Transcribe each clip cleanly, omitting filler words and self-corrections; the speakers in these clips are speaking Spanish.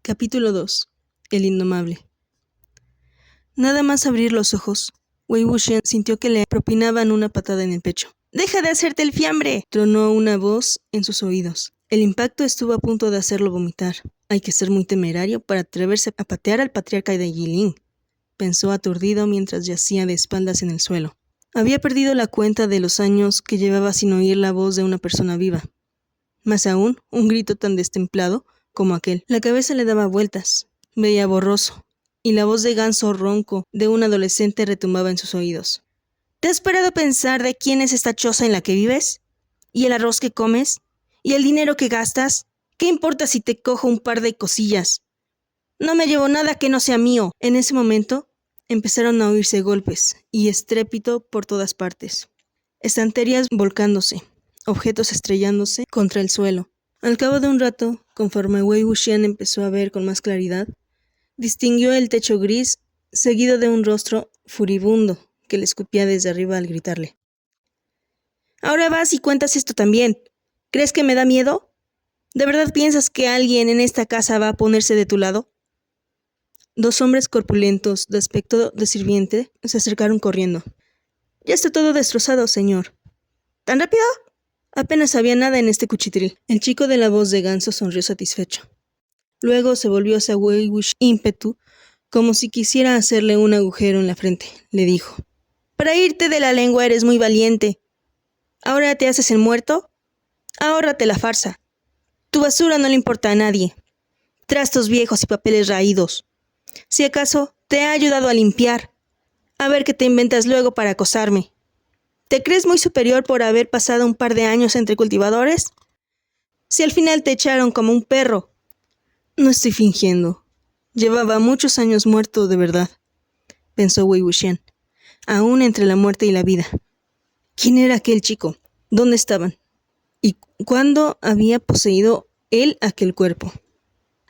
Capítulo 2. El indomable. Nada más abrir los ojos, Wei Wuxian sintió que le propinaban una patada en el pecho. ¡Deja de hacerte el fiambre!, tronó una voz en sus oídos. El impacto estuvo a punto de hacerlo vomitar. Hay que ser muy temerario para atreverse a patear al patriarca de Yilin, pensó aturdido mientras yacía de espaldas en el suelo. Había perdido la cuenta de los años que llevaba sin oír la voz de una persona viva. Más aún, un grito tan destemplado como aquel. La cabeza le daba vueltas, veía borroso, y la voz de ganso ronco de un adolescente retumbaba en sus oídos. ¿Te has parado a pensar de quién es esta choza en la que vives? ¿Y el arroz que comes? ¿Y el dinero que gastas? ¿Qué importa si te cojo un par de cosillas? No me llevo nada que no sea mío. En ese momento empezaron a oírse golpes y estrépito por todas partes. Estanterías volcándose, objetos estrellándose contra el suelo. Al cabo de un rato, conforme Wei Wuxian empezó a ver con más claridad, distinguió el techo gris seguido de un rostro furibundo que le escupía desde arriba al gritarle. «Ahora vas y cuentas esto también. ¿Crees que me da miedo? ¿De verdad piensas que alguien en esta casa va a ponerse de tu lado?» Dos hombres corpulentos, de aspecto de sirviente, se acercaron corriendo. «Ya está todo destrozado, señor». «¿Tan rápido?» Apenas había nada en este cuchitril. El chico de la voz de ganso sonrió satisfecho. Luego se volvió hacia Wei Wuxian ímpetu, como si quisiera hacerle un agujero en la frente. Le dijo: «Para irte de la lengua eres muy valiente. ¿Ahora te haces el muerto? Ahórrate la farsa. Tu basura no le importa a nadie. Trastos viejos y papeles raídos. Si acaso te ha ayudado a limpiar. A ver qué te inventas luego para acosarme. ¿Te crees muy superior por haber pasado un par de años entre cultivadores? Si al final te echaron como un perro». «No estoy fingiendo. Llevaba muchos años muerto de verdad», pensó Wei Wuxian, aún entre la muerte y la vida. ¿Quién era aquel chico? ¿Dónde estaban? ¿Y cuándo había poseído él aquel cuerpo?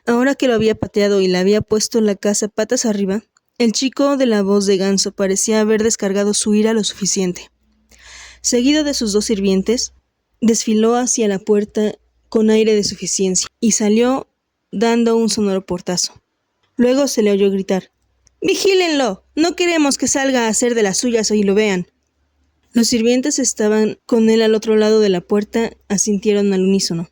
Ahora que lo había pateado y le había puesto la casa patas arriba, el chico de la voz de ganso parecía haber descargado su ira lo suficiente. Seguido de sus dos sirvientes, desfiló hacia la puerta con aire de suficiencia y salió dando un sonoro portazo. Luego se le oyó gritar: «¡Vigílenlo! No queremos que salga a hacer de las suyas y lo vean». Los sirvientes estaban con él al otro lado de la puerta, asintieron al unísono.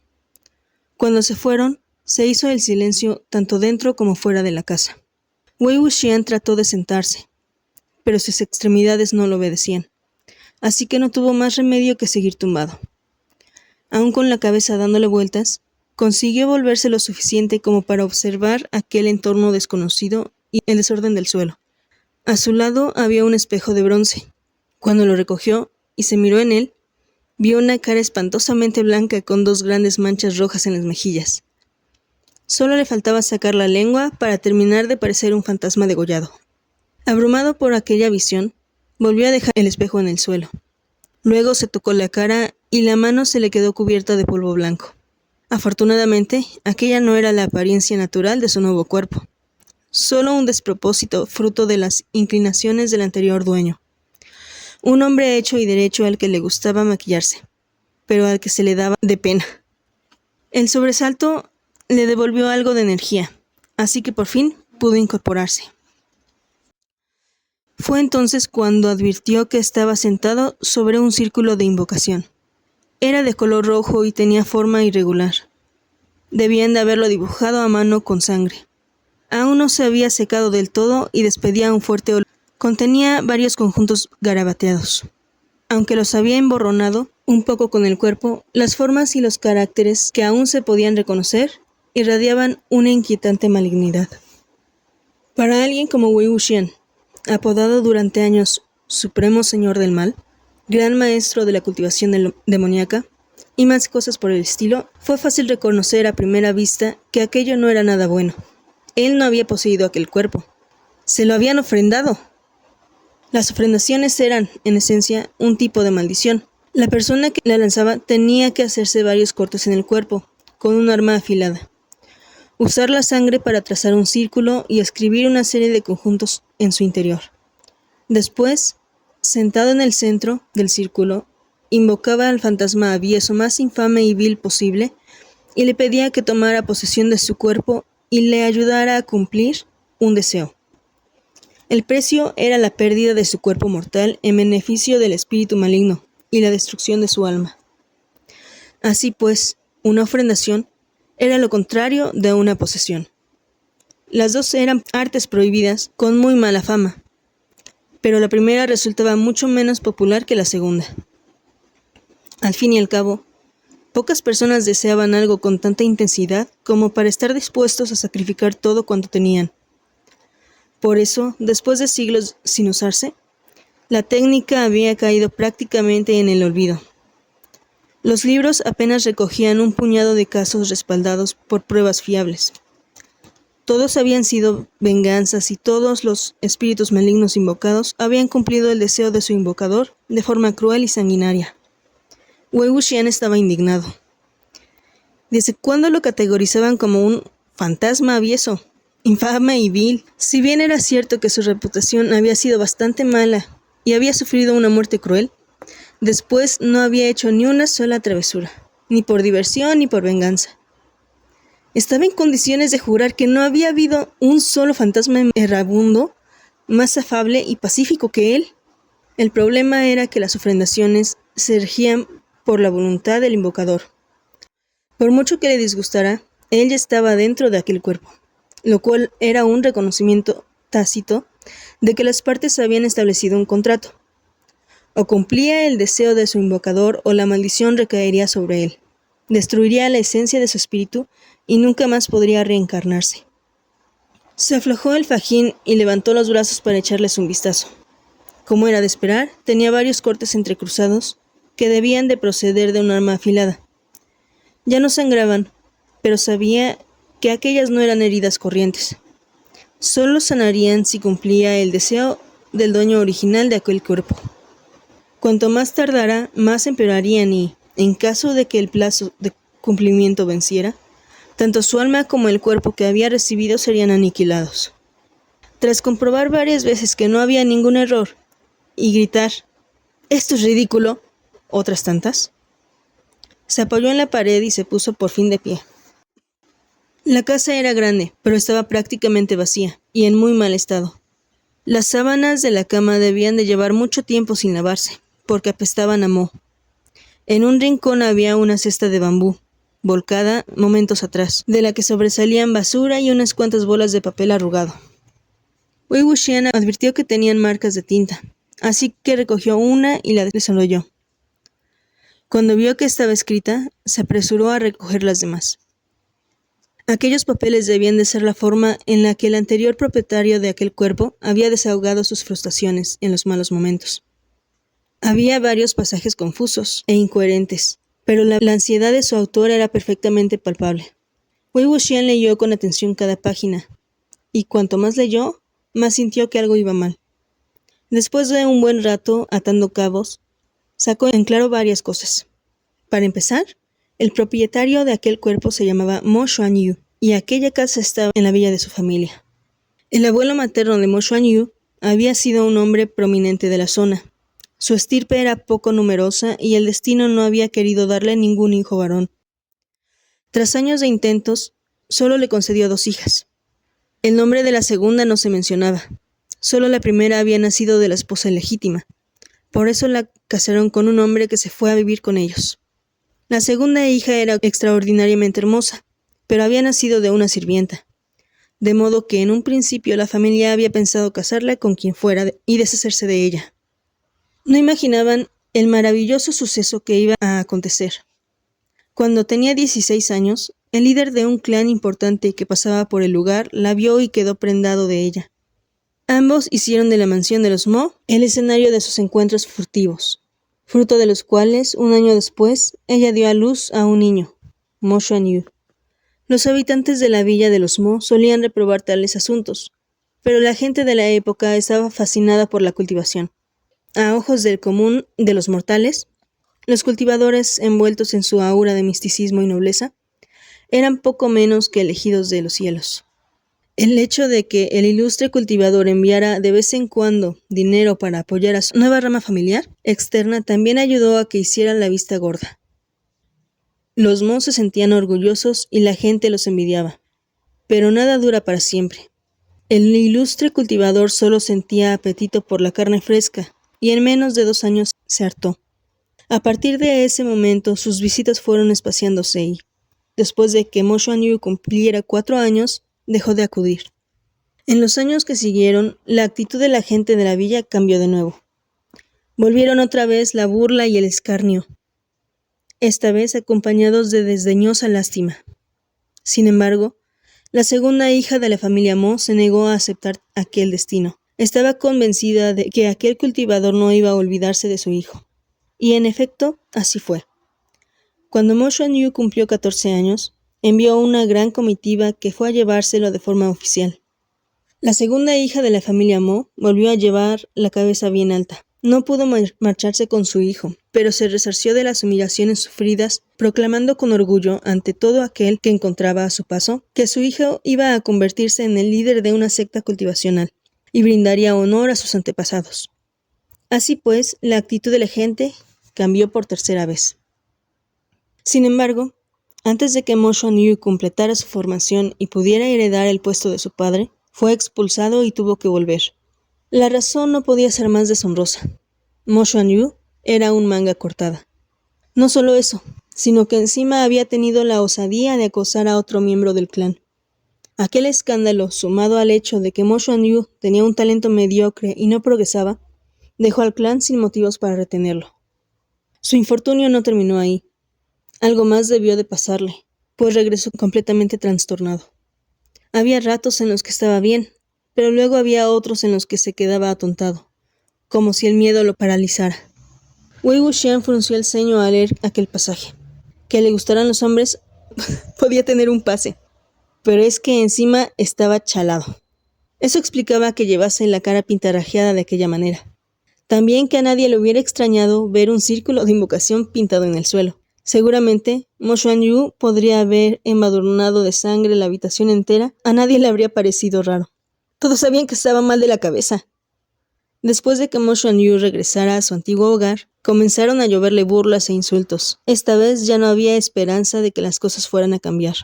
Cuando se fueron, se hizo el silencio tanto dentro como fuera de la casa. Wei Wuxian trató de sentarse, pero sus extremidades no lo obedecían, así que no tuvo más remedio que seguir tumbado. Aún con la cabeza dándole vueltas, consiguió volverse lo suficiente como para observar aquel entorno desconocido y el desorden del suelo. A su lado había un espejo de bronce. Cuando lo recogió y se miró en él, vio una cara espantosamente blanca con dos grandes manchas rojas en las mejillas. Solo le faltaba sacar la lengua para terminar de parecer un fantasma degollado. Abrumado por aquella visión, volvió a dejar el espejo en el suelo. Luego se tocó la cara y la mano se le quedó cubierta de polvo blanco. Afortunadamente, aquella no era la apariencia natural de su nuevo cuerpo, solo un despropósito fruto de las inclinaciones del anterior dueño. Un hombre hecho y derecho al que le gustaba maquillarse, pero al que se le daba de pena. El sobresalto le devolvió algo de energía, así que por fin pudo incorporarse. Fue entonces cuando advirtió que estaba sentado sobre un círculo de invocación. Era de color rojo y tenía forma irregular. Debían de haberlo dibujado a mano con sangre. Aún no se había secado del todo y despedía un fuerte olor. Contenía varios conjuntos garabateados. Aunque los había emborronado un poco con el cuerpo, las formas y los caracteres que aún se podían reconocer irradiaban una inquietante malignidad. Para alguien como Wei Wuxian, apodado durante años Supremo Señor del Mal, gran maestro de la cultivación demoníaca, y más cosas por el estilo, fue fácil reconocer a primera vista que aquello no era nada bueno. Él no había poseído aquel cuerpo. Se lo habían ofrendado. Las ofrendaciones eran, en esencia, un tipo de maldición. La persona que la lanzaba tenía que hacerse varios cortes en el cuerpo, con un arma afilada. Usar la sangre para trazar un círculo y escribir una serie de conjuntos en su interior. Después, sentado en el centro del círculo, invocaba al fantasma avieso más infame y vil posible y le pedía que tomara posesión de su cuerpo y le ayudara a cumplir un deseo. El precio era la pérdida de su cuerpo mortal en beneficio del espíritu maligno y la destrucción de su alma. Así pues, una ofrendación era lo contrario de una posesión. Las dos eran artes prohibidas con muy mala fama, pero la primera resultaba mucho menos popular que la segunda. Al fin y al cabo, pocas personas deseaban algo con tanta intensidad como para estar dispuestos a sacrificar todo cuanto tenían. Por eso, después de siglos sin usarse, la técnica había caído prácticamente en el olvido. Los libros apenas recogían un puñado de casos respaldados por pruebas fiables. Todos habían sido venganzas y todos los espíritus malignos invocados habían cumplido el deseo de su invocador de forma cruel y sanguinaria. Wei Wuxian estaba indignado. ¿Desde cuándo lo categorizaban como un fantasma avieso, infame y vil? Si bien era cierto que su reputación había sido bastante mala y había sufrido una muerte cruel, después no había hecho ni una sola travesura, ni por diversión ni por venganza. Estaba en condiciones de jurar que no había habido un solo fantasma errabundo más afable y pacífico que él. El problema era que las ofrendaciones se regían por la voluntad del invocador. Por mucho que le disgustara, él ya estaba dentro de aquel cuerpo, lo cual era un reconocimiento tácito de que las partes habían establecido un contrato. O cumplía el deseo de su invocador o la maldición recaería sobre él. Destruiría la esencia de su espíritu y nunca más podría reencarnarse. Se aflojó el fajín y levantó los brazos para echarles un vistazo. Como era de esperar, tenía varios cortes entrecruzados que debían de proceder de un arma afilada. Ya no sangraban, pero sabía que aquellas no eran heridas corrientes. Solo sanarían si cumplía el deseo del dueño original de aquel cuerpo. Cuanto más tardara, más empeorarían y, en caso de que el plazo de cumplimiento venciera, tanto su alma como el cuerpo que había recibido serían aniquilados. Tras comprobar varias veces que no había ningún error y gritar «¡Esto es ridículo!», otras tantas, se apoyó en la pared y se puso por fin de pie. La casa era grande, pero estaba prácticamente vacía y en muy mal estado. Las sábanas de la cama debían de llevar mucho tiempo sin lavarse, porque apestaban a moho. En un rincón había una cesta de bambú, volcada momentos atrás, de la que sobresalían basura y unas cuantas bolas de papel arrugado. Wei Wuxian advirtió que tenían marcas de tinta, así que recogió una y la desenrolló. Cuando vio que estaba escrita, se apresuró a recoger las demás. Aquellos papeles debían de ser la forma en la que el anterior propietario de aquel cuerpo había desahogado sus frustraciones en los malos momentos. Había varios pasajes confusos e incoherentes, pero la ansiedad de su autor era perfectamente palpable. Wei Wuxian leyó con atención cada página, y cuanto más leyó, más sintió que algo iba mal. Después de un buen rato atando cabos, sacó en claro varias cosas. Para empezar, el propietario de aquel cuerpo se llamaba Mo Xuanyu, y aquella casa estaba en la villa de su familia. El abuelo materno de Mo Xuanyu había sido un hombre prominente de la zona. Su estirpe era poco numerosa y el destino no había querido darle ningún hijo varón. Tras años de intentos, solo le concedió 2 hijas. El nombre de la segunda no se mencionaba. Solo la primera había nacido de la esposa legítima. Por eso la casaron con un hombre que se fue a vivir con ellos. La segunda hija era extraordinariamente hermosa, pero había nacido de una sirvienta. De modo que en un principio la familia había pensado casarla con quien fuera y deshacerse de ella. No imaginaban el maravilloso suceso que iba a acontecer. Cuando tenía 16 años, el líder de un clan importante que pasaba por el lugar la vio y quedó prendado de ella. Ambos hicieron de la mansión de los Mo el escenario de sus encuentros furtivos, fruto de los cuales, un año después, ella dio a luz a un niño, Mo Xuanyu. Los habitantes de la villa de los Mo solían reprobar tales asuntos, pero la gente de la época estaba fascinada por la cultivación. A ojos del común de los mortales, los cultivadores, envueltos en su aura de misticismo y nobleza, eran poco menos que elegidos de los cielos. El hecho de que el ilustre cultivador enviara de vez en cuando dinero para apoyar a su nueva rama familiar externa también ayudó a que hiciera la vista gorda. Los Mo se sentían orgullosos y la gente los envidiaba. Pero nada dura para siempre. El ilustre cultivador solo sentía apetito por la carne fresca, y en menos de 2 años se hartó. A partir de ese momento, sus visitas fueron espaciándose y, después de que Mo Xuanyu cumpliera 4 años, dejó de acudir. En los años que siguieron, la actitud de la gente de la villa cambió de nuevo. Volvieron otra vez la burla y el escarnio, esta vez acompañados de desdeñosa lástima. Sin embargo, la segunda hija de la familia Mo se negó a aceptar aquel destino. Estaba convencida de que aquel cultivador no iba a olvidarse de su hijo. Y en efecto, así fue. Cuando Mo Xuanyu cumplió 14 años, envió una gran comitiva que fue a llevárselo de forma oficial. La segunda hija de la familia Mo volvió a llevar la cabeza bien alta. No pudo marcharse con su hijo, pero se resarció de las humillaciones sufridas, proclamando con orgullo ante todo aquel que encontraba a su paso que su hijo iba a convertirse en el líder de una secta cultivacional y brindaría honor a sus antepasados. Así pues, la actitud de la gente cambió por tercera vez. Sin embargo, antes de que Mo Xuanyu completara su formación y pudiera heredar el puesto de su padre, fue expulsado y tuvo que volver. La razón no podía ser más deshonrosa. Mo Xuanyu era un manga cortada. No solo eso, sino que encima había tenido la osadía de acosar a otro miembro del clan. Aquel escándalo, sumado al hecho de que Mo Xuanyu tenía un talento mediocre y no progresaba, dejó al clan sin motivos para retenerlo. Su infortunio no terminó ahí. Algo más debió de pasarle, pues regresó completamente trastornado. Había ratos en los que estaba bien, pero luego había otros en los que se quedaba atontado, como si el miedo lo paralizara. Wei Wuxian frunció el ceño al leer aquel pasaje. Que le gustaran los hombres podía tener un pase, pero es que encima estaba chalado. Eso explicaba que llevase la cara pintarrajeada de aquella manera. También que a nadie le hubiera extrañado ver un círculo de invocación pintado en el suelo. Seguramente, Mo Xuanyu podría haber embadurnado de sangre la habitación entera, a nadie le habría parecido raro. Todos sabían que estaba mal de la cabeza. Después de que Mo Xuanyu regresara a su antiguo hogar, comenzaron a lloverle burlas e insultos. Esta vez ya no había esperanza de que las cosas fueran a cambiar.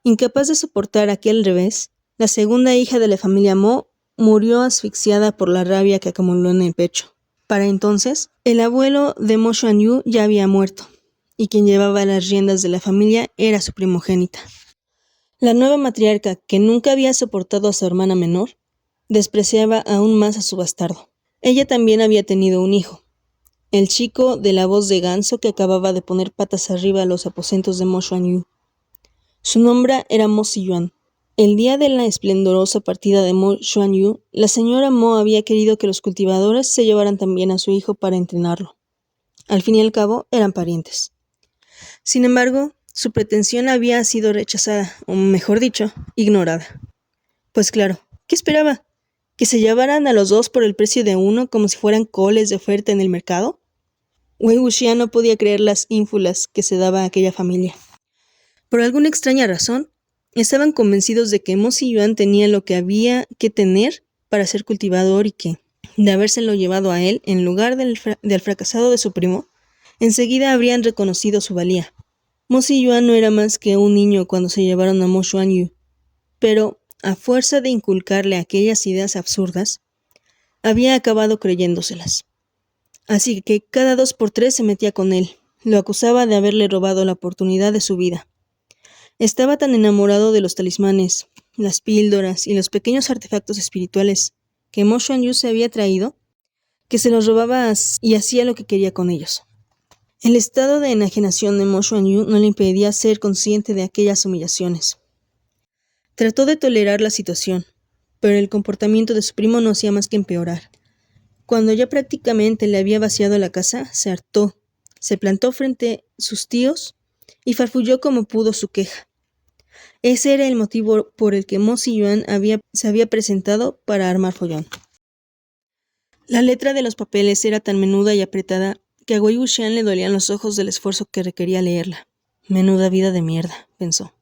Incapaz de soportar aquel revés, la segunda hija de la familia Mo murió asfixiada por la rabia que acumuló en el pecho. Para entonces, el abuelo de Mo Xuanyu ya había muerto, y quien llevaba las riendas de la familia era su primogénita. La nueva matriarca, que nunca había soportado a su hermana menor, despreciaba aún más a su bastardo. Ella también había tenido un hijo, el chico de la voz de ganso que acababa de poner patas arriba a los aposentos de Mo Xuanyu. Su nombre era Mo Ziyuan. El día de la esplendorosa partida de Mo Xuanyu, la señora Mo había querido que los cultivadores se llevaran también a su hijo para entrenarlo. Al fin y al cabo, eran parientes. Sin embargo, su pretensión había sido rechazada, o mejor dicho, ignorada. Pues claro, ¿qué esperaba? ¿Que se llevaran a los dos por el precio de uno como si fueran coles de oferta en el mercado? Wei Wuxian no podía creer las ínfulas que se daba a aquella familia. Por alguna extraña razón, estaban convencidos de que Mo Ziyuan tenía lo que había que tener para ser cultivador y que, de habérselo llevado a él en lugar del fracasado de su primo, enseguida habrían reconocido su valía. Mo Ziyuan no era más que un niño cuando se llevaron a Mo Xuanyu, pero, a fuerza de inculcarle aquellas ideas absurdas, había acabado creyéndoselas. Así que cada 2 por 3 se metía con él, lo acusaba de haberle robado la oportunidad de su vida. Estaba tan enamorado de los talismanes, las píldoras y los pequeños artefactos espirituales que Mo Xuanyu se había traído, que se los robaba y hacía lo que quería con ellos. El estado de enajenación de Mo Xuanyu no le impedía ser consciente de aquellas humillaciones. Trató de tolerar la situación, pero el comportamiento de su primo no hacía más que empeorar. Cuando ya prácticamente le había vaciado la casa, se hartó, se plantó frente a sus tíos y farfulló como pudo su queja. Ese era el motivo por el que Mo Ziyuan se había presentado para armar follón. La letra de los papeles era tan menuda y apretada que a Wei Wuxian le dolían los ojos del esfuerzo que requería leerla. Menuda vida de mierda, pensó.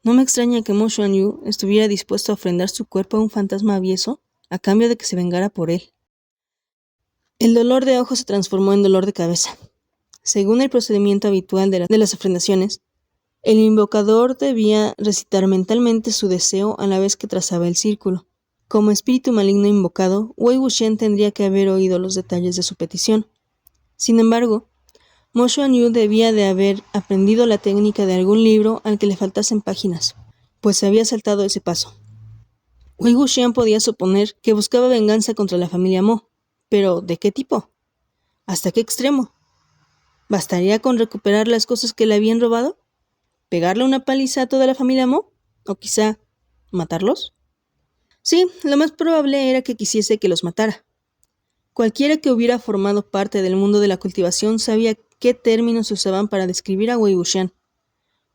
No me extraña que Mo Xuanyu estuviera dispuesto a ofrendar su cuerpo a un fantasma avieso a cambio de que se vengara por él. El dolor de ojos se transformó en dolor de cabeza. Según el procedimiento habitual de las ofrendaciones, El invocador debía recitar mentalmente su deseo a la vez que trazaba el círculo. Como espíritu maligno invocado, Wei Wuxian tendría que haber oído los detalles de su petición. Sin embargo, Mo Xuanyu debía de haber aprendido la técnica de algún libro al que le faltasen páginas, pues se había saltado ese paso. Wei Wuxian podía suponer que buscaba venganza contra la familia Mo, pero ¿de qué tipo? ¿Hasta qué extremo? ¿Bastaría con recuperar las cosas que le habían robado? ¿Pegarle una paliza a toda la familia Mo? ¿O quizá matarlos? Sí, lo más probable era que quisiese que los matara. Cualquiera que hubiera formado parte del mundo de la cultivación sabía qué términos se usaban para describir a Wei Wuxian.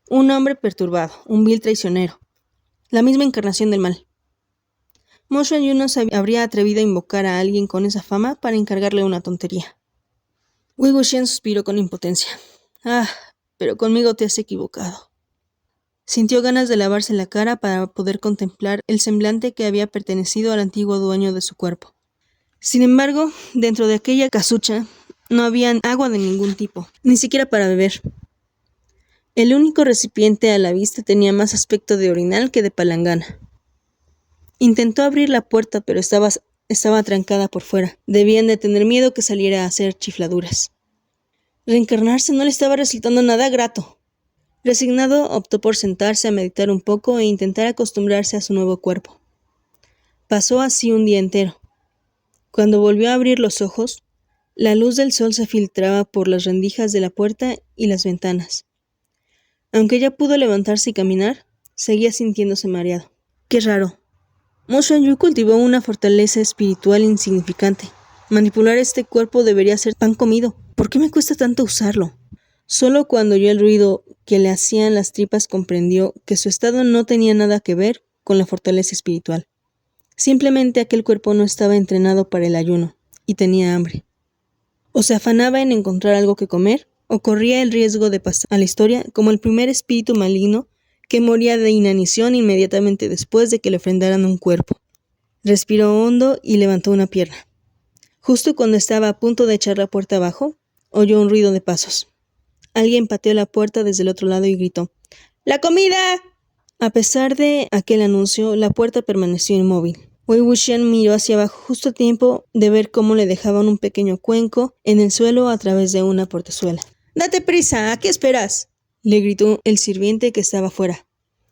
Un hombre perturbado, un vil traicionero, la misma encarnación del mal. Mo Xuanyu no se habría atrevido a invocar a alguien con esa fama para encargarle una tontería. Wei Wuxian suspiró con impotencia. Ah, pero conmigo te has equivocado. Sintió ganas de lavarse la cara para poder contemplar el semblante que había pertenecido al antiguo dueño de su cuerpo. Sin embargo, dentro de aquella casucha no había agua de ningún tipo, ni siquiera para beber. El único recipiente a la vista tenía más aspecto de orinal que de palangana. Intentó abrir la puerta, pero estaba trancada por fuera. Debían de tener miedo que saliera a hacer chifladuras. Reencarnarse no le estaba resultando nada grato. Resignado, optó por sentarse a meditar un poco e intentar acostumbrarse a su nuevo cuerpo. Pasó así un día entero. Cuando volvió a abrir los ojos, la luz del sol se filtraba por las rendijas de la puerta y las ventanas. Aunque ya pudo levantarse y caminar, seguía sintiéndose mareado. Qué raro. Mo Xuanyu cultivó una fortaleza espiritual insignificante. Manipular este cuerpo debería ser pan comido. ¿Por qué me cuesta tanto usarlo? Solo cuando oyó el ruido que le hacían las tripas comprendió que su estado no tenía nada que ver con la fortaleza espiritual. Simplemente aquel cuerpo no estaba entrenado para el ayuno, y tenía hambre. O se afanaba en encontrar algo que comer, o corría el riesgo de pasar a la historia como el primer espíritu maligno que moría de inanición inmediatamente después de que le ofrendaran un cuerpo. Respiró hondo y levantó una pierna. Justo cuando estaba a punto de echar la puerta abajo, oyó un ruido de pasos. Alguien pateó la puerta desde el otro lado y gritó: ¡La comida! A pesar de aquel anuncio, la puerta permaneció inmóvil. Wei Wuxian miró hacia abajo justo a tiempo de ver cómo le dejaban un pequeño cuenco en el suelo a través de una portezuela. ¡Date prisa! ¿A qué esperas?, le gritó el sirviente que estaba fuera.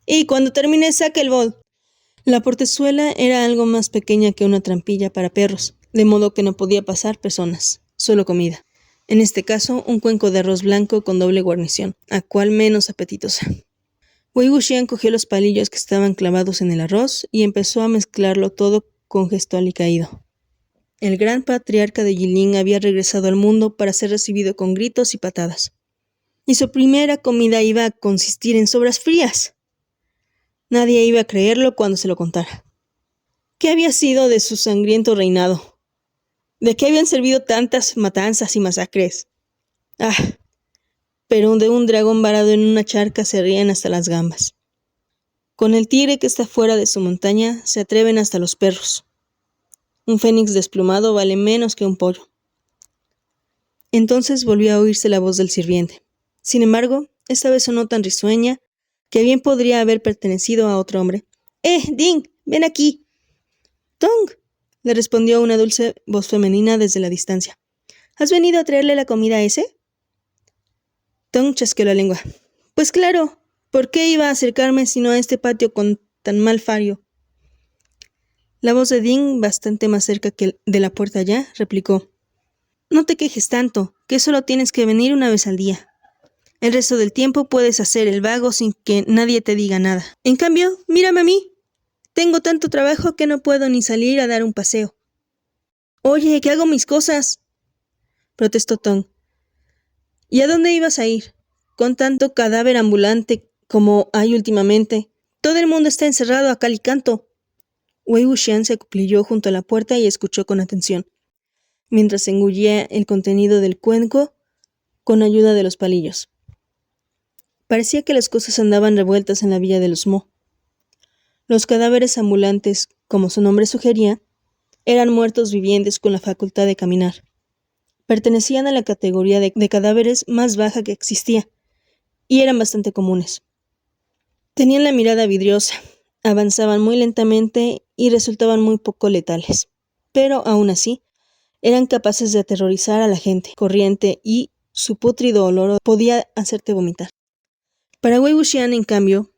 Y cuando termine, saque el bol. La portezuela era algo más pequeña que una trampilla para perros, de modo que no podía pasar personas, solo comida. En este caso, un cuenco de arroz blanco con doble guarnición, a cual menos apetitosa. Wei Wuxian cogió los palillos que estaban clavados en el arroz y empezó a mezclarlo todo con gesto alicaído. El gran patriarca de Yilin había regresado al mundo para ser recibido con gritos y patadas. Y su primera comida iba a consistir en sobras frías. Nadie iba a creerlo cuando se lo contara. ¿Qué había sido de su sangriento reinado? ¿De qué habían servido tantas matanzas y masacres? ¡Ah! Pero de un dragón varado en una charca se ríen hasta las gambas. Con el tigre que está fuera de su montaña se atreven hasta los perros. Un fénix desplumado vale menos que un pollo. Entonces volvió a oírse la voz del sirviente. Sin embargo, esta vez sonó tan risueña que bien podría haber pertenecido a otro hombre. Ding, ven aquí. Tong, le respondió una dulce voz femenina desde la distancia. ¿Has venido a traerle la comida a ese? Tong chasqueó la lengua. Pues claro, ¿por qué iba a acercarme sino a este patio con tan mal fario? La voz de Ding, bastante más cerca que de la puerta ya, replicó. No te quejes tanto, que solo tienes que venir una vez al día. El resto del tiempo puedes hacer el vago sin que nadie te diga nada. En cambio, mírame a mí. Tengo tanto trabajo que no puedo ni salir a dar un paseo. Oye, que hago mis cosas, protestó Tong. ¿Y a dónde ibas a ir? Con tanto cadáver ambulante como hay últimamente, todo el mundo está encerrado a cal y canto. Wei Wuxian se acuclilló junto a la puerta y escuchó con atención, mientras engullía el contenido del cuenco con ayuda de los palillos. Parecía que las cosas andaban revueltas en la villa de los Mo. Los cadáveres ambulantes, como su nombre sugería, eran muertos vivientes con la facultad de caminar. Pertenecían a la categoría de cadáveres más baja que existía, y eran bastante comunes. Tenían la mirada vidriosa, avanzaban muy lentamente y resultaban muy poco letales. Pero aún así, eran capaces de aterrorizar a la gente corriente y su pútrido olor podía hacerte vomitar. Para Wei Wuxian, en cambio,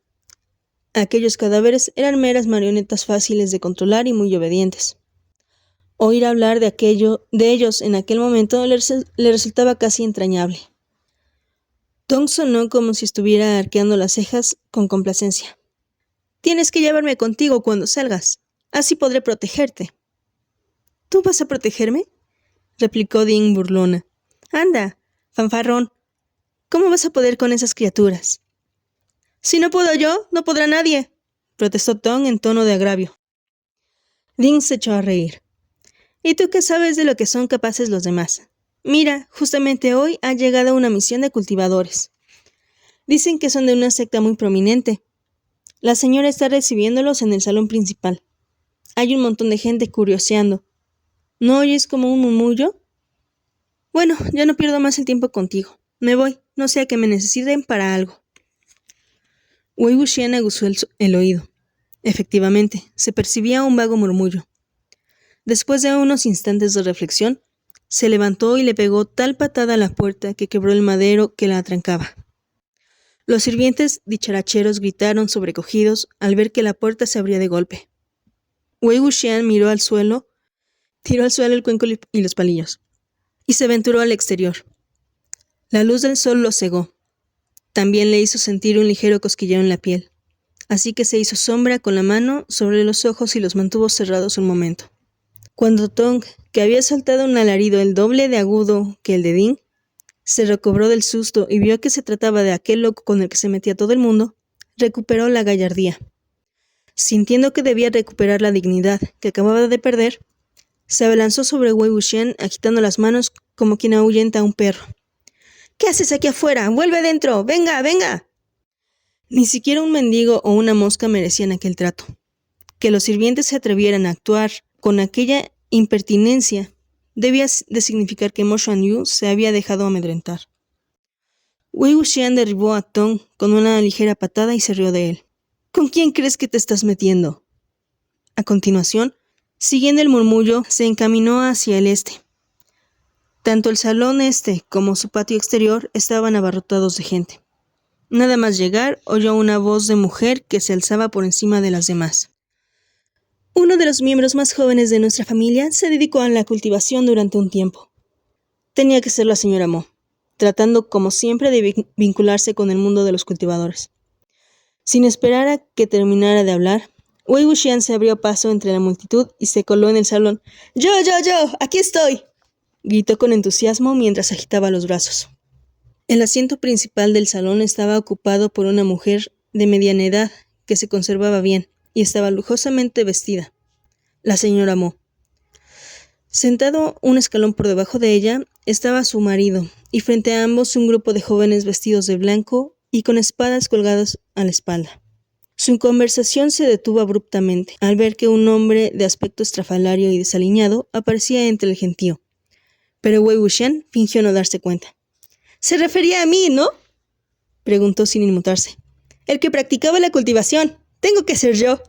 aquellos cadáveres eran meras marionetas fáciles de controlar y muy obedientes. Oír hablar de ellos en aquel momento le resultaba casi entrañable. Tong sonó como si estuviera arqueando las cejas con complacencia. Tienes que llevarme contigo cuando salgas. Así podré protegerte. ¿Tú vas a protegerme?, replicó Ding burlona. Anda, fanfarrón. ¿Cómo vas a poder con esas criaturas? Si no puedo yo, no podrá nadie, protestó Tong en tono de agravio. Ding se echó a reír. ¿Y tú qué sabes de lo que son capaces los demás? Mira, justamente hoy ha llegado una misión de cultivadores. Dicen que son de una secta muy prominente. La señora está recibiéndolos en el salón principal. Hay un montón de gente curioseando. ¿No oyes como un murmullo? Bueno, ya no pierdo más el tiempo contigo. Me voy, no sea que me necesiten para algo. Wei Wuxian aguzó el oído. Efectivamente, se percibía un vago murmullo. Después de unos instantes de reflexión, se levantó y le pegó tal patada a la puerta que quebró el madero que la atrancaba. Los sirvientes dicharacheros gritaron sobrecogidos al ver que la puerta se abría de golpe. Wei Wuxian miró al suelo, tiró al suelo el cuenco y los palillos, y se aventuró al exterior. La luz del sol lo cegó. También le hizo sentir un ligero cosquilleo en la piel, así que se hizo sombra con la mano sobre los ojos y los mantuvo cerrados un momento. Cuando Tong, que había soltado un alarido el doble de agudo que el de Ding, se recobró del susto y vio que se trataba de aquel loco con el que se metía todo el mundo, recuperó la gallardía. Sintiendo que debía recuperar la dignidad que acababa de perder, se abalanzó sobre Wei Wuxian agitando las manos como quien ahuyenta a un perro. ¿Qué haces aquí afuera? ¡Vuelve adentro! ¡Venga, venga! Ni siquiera un mendigo o una mosca merecían aquel trato. Que los sirvientes se atrevieran a actuar con aquella impertinencia debía de significar que Mo Xuanyu se había dejado amedrentar. Wei Wuxian derribó a Tong con una ligera patada y se rió de él. ¿Con quién crees que te estás metiendo? A continuación, siguiendo el murmullo, se encaminó hacia el este. Tanto el salón este como su patio exterior estaban abarrotados de gente. Nada más llegar, oyó una voz de mujer que se alzaba por encima de las demás. Uno de los miembros más jóvenes de nuestra familia se dedicó a la cultivación durante un tiempo. Tenía que ser la señora Mo, tratando como siempre de vincularse con el mundo de los cultivadores. Sin esperar a que terminara de hablar, Wei Wuxian se abrió paso entre la multitud y se coló en el salón. ¡Yo! ¡Aquí estoy!, gritó con entusiasmo mientras agitaba los brazos. El asiento principal del salón estaba ocupado por una mujer de mediana edad que se conservaba bien y estaba lujosamente vestida, la señora Mo. Sentado un escalón por debajo de ella estaba su marido, y frente a ambos un grupo de jóvenes vestidos de blanco y con espadas colgadas a la espalda. Su conversación se detuvo abruptamente al ver que un hombre de aspecto estrafalario y desaliñado aparecía entre el gentío. Pero Wei Wuxian fingió no darse cuenta. «Se refería a mí, ¿no?», preguntó sin inmutarse. «El que practicaba la cultivación. Tengo que ser yo».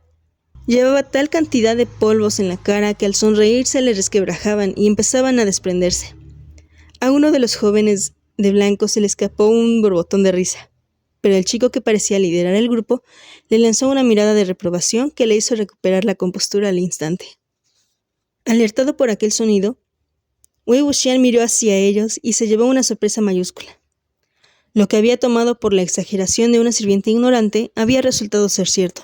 Llevaba tal cantidad de polvos en la cara que al sonreír se le resquebrajaban y empezaban a desprenderse. A uno de los jóvenes de blanco se le escapó un borbotón de risa, pero el chico que parecía liderar el grupo le lanzó una mirada de reprobación que le hizo recuperar la compostura al instante. Alertado por aquel sonido, Wei Wuxian miró hacia ellos y se llevó una sorpresa mayúscula. Lo que había tomado por la exageración de una sirvienta ignorante había resultado ser cierto.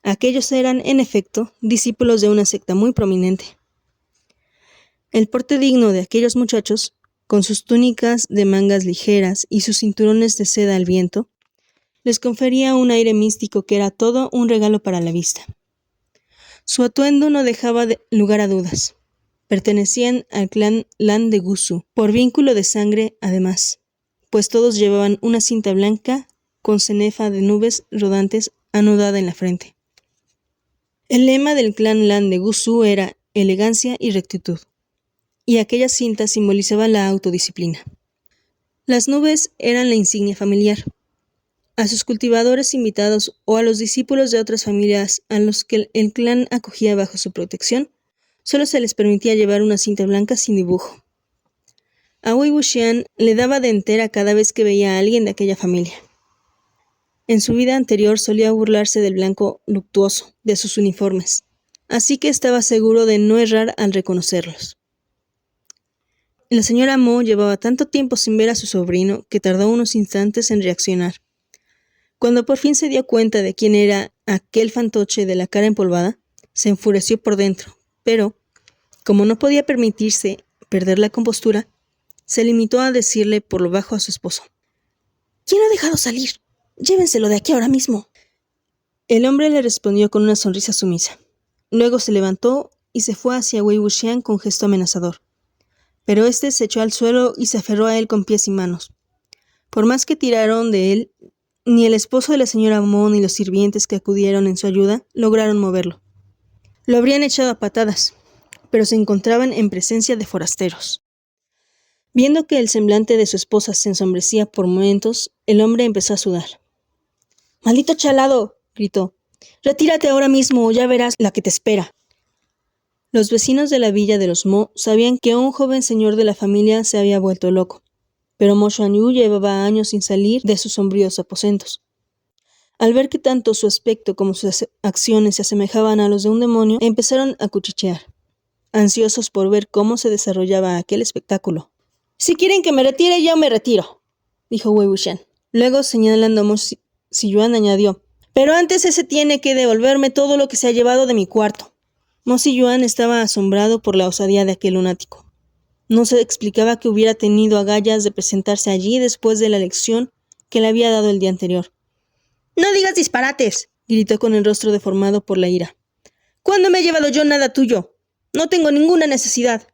Aquellos eran, en efecto, discípulos de una secta muy prominente. El porte digno de aquellos muchachos, con sus túnicas de mangas ligeras y sus cinturones de seda al viento, les confería un aire místico que era todo un regalo para la vista. Su atuendo no dejaba lugar a dudas. Pertenecían al clan Lan de Gusu, por vínculo de sangre además, pues todos llevaban una cinta blanca con cenefa de nubes rodantes anudada en la frente. El lema del clan Lan de Gusu era elegancia y rectitud, y aquella cinta simbolizaba la autodisciplina. Las nubes eran la insignia familiar. A sus cultivadores invitados o a los discípulos de otras familias a los que el clan acogía bajo su protección, solo se les permitía llevar una cinta blanca sin dibujo. A Wei Wuxian le daba de entera cada vez que veía a alguien de aquella familia. En su vida anterior solía burlarse del blanco luctuoso de sus uniformes, así que estaba seguro de no errar al reconocerlos. La señora Mo llevaba tanto tiempo sin ver a su sobrino que tardó unos instantes en reaccionar. Cuando por fin se dio cuenta de quién era aquel fantoche de la cara empolvada, se enfureció por dentro, pero, como no podía permitirse perder la compostura, se limitó a decirle por lo bajo a su esposo: «¿Quién ha dejado salir? Llévenselo de aquí ahora mismo». El hombre le respondió con una sonrisa sumisa. Luego se levantó y se fue hacia Wei Wuxian con gesto amenazador. Pero éste se echó al suelo y se aferró a él con pies y manos. Por más que tiraron de él, ni el esposo de la señora Mo ni los sirvientes que acudieron en su ayuda lograron moverlo. Lo habrían echado a patadas, pero se encontraban en presencia de forasteros. Viendo que el semblante de su esposa se ensombrecía por momentos, el hombre empezó a sudar. «¡Maldito chalado!», gritó. «Retírate ahora mismo o ya verás la que te espera». Los vecinos de la villa de los Mo sabían que un joven señor de la familia se había vuelto loco, pero Mo Xuanyu llevaba años sin salir de sus sombríos aposentos. Al ver que tanto su aspecto como sus acciones se asemejaban a los de un demonio, empezaron a cuchichear, ansiosos por ver cómo se desarrollaba aquel espectáculo. «Si quieren que me retire, yo me retiro», dijo Wei Wuxian. Luego, señalando a Mo Ziyuan, añadió: «Pero antes ese tiene que devolverme todo lo que se ha llevado de mi cuarto». Mo Ziyuan estaba asombrado por la osadía de aquel lunático. No se explicaba que hubiera tenido agallas de presentarse allí después de la lección que le había dado el día anterior. «No digas disparates», gritó con el rostro deformado por la ira. «¿Cuándo me he llevado yo nada tuyo? No tengo ninguna necesidad».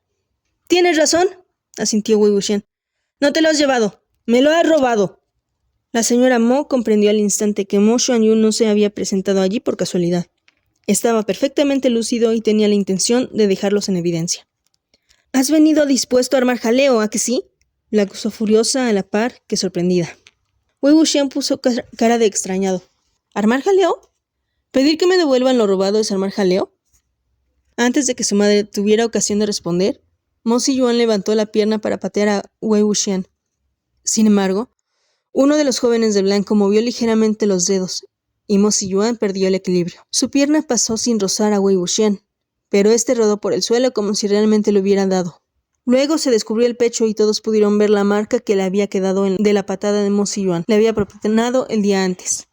«Tienes razón», asintió Wei Wuxian. «No te lo has llevado, me lo has robado». La señora Mo comprendió al instante que Mo Xuanyu no se había presentado allí por casualidad. Estaba perfectamente lúcido y tenía la intención de dejarlos en evidencia. «Has venido dispuesto a armar jaleo, ¿a que sí?», la acusó furiosa a la par que sorprendida. Wei Wuxian puso cara de extrañado. «¿Armar jaleo? ¿Pedir que me devuelvan lo robado es armar jaleo?». Antes de que su madre tuviera ocasión de responder, Mo Ziyuan levantó la pierna para patear a Wei Wuxian. Sin embargo, uno de los jóvenes de blanco movió ligeramente los dedos, y Mo Ziyuan perdió el equilibrio. Su pierna pasó sin rozar a Wei Wuxian, pero este rodó por el suelo como si realmente le hubieran dado. Luego se descubrió el pecho y todos pudieron ver la marca que le había quedado de la patada de Mo Ziyuan. Le había propinado el día antes.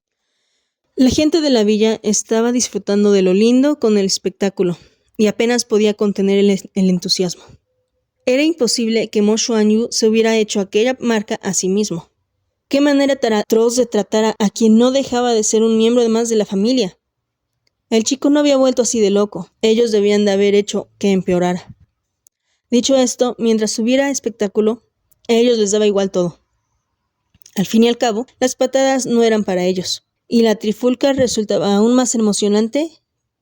La gente de la villa estaba disfrutando de lo lindo con el espectáculo, y apenas podía contener el entusiasmo. Era imposible que Mo Xuanyu se hubiera hecho aquella marca a sí mismo. Qué manera tan atroz de tratar a quien no dejaba de ser un miembro más de la familia. El chico no había vuelto así de loco. Ellos debían de haber hecho que empeorara. Dicho esto, mientras hubiera espectáculo, a ellos les daba igual todo. Al fin y al cabo, las patadas no eran para ellos, y la trifulca resultaba aún más emocionante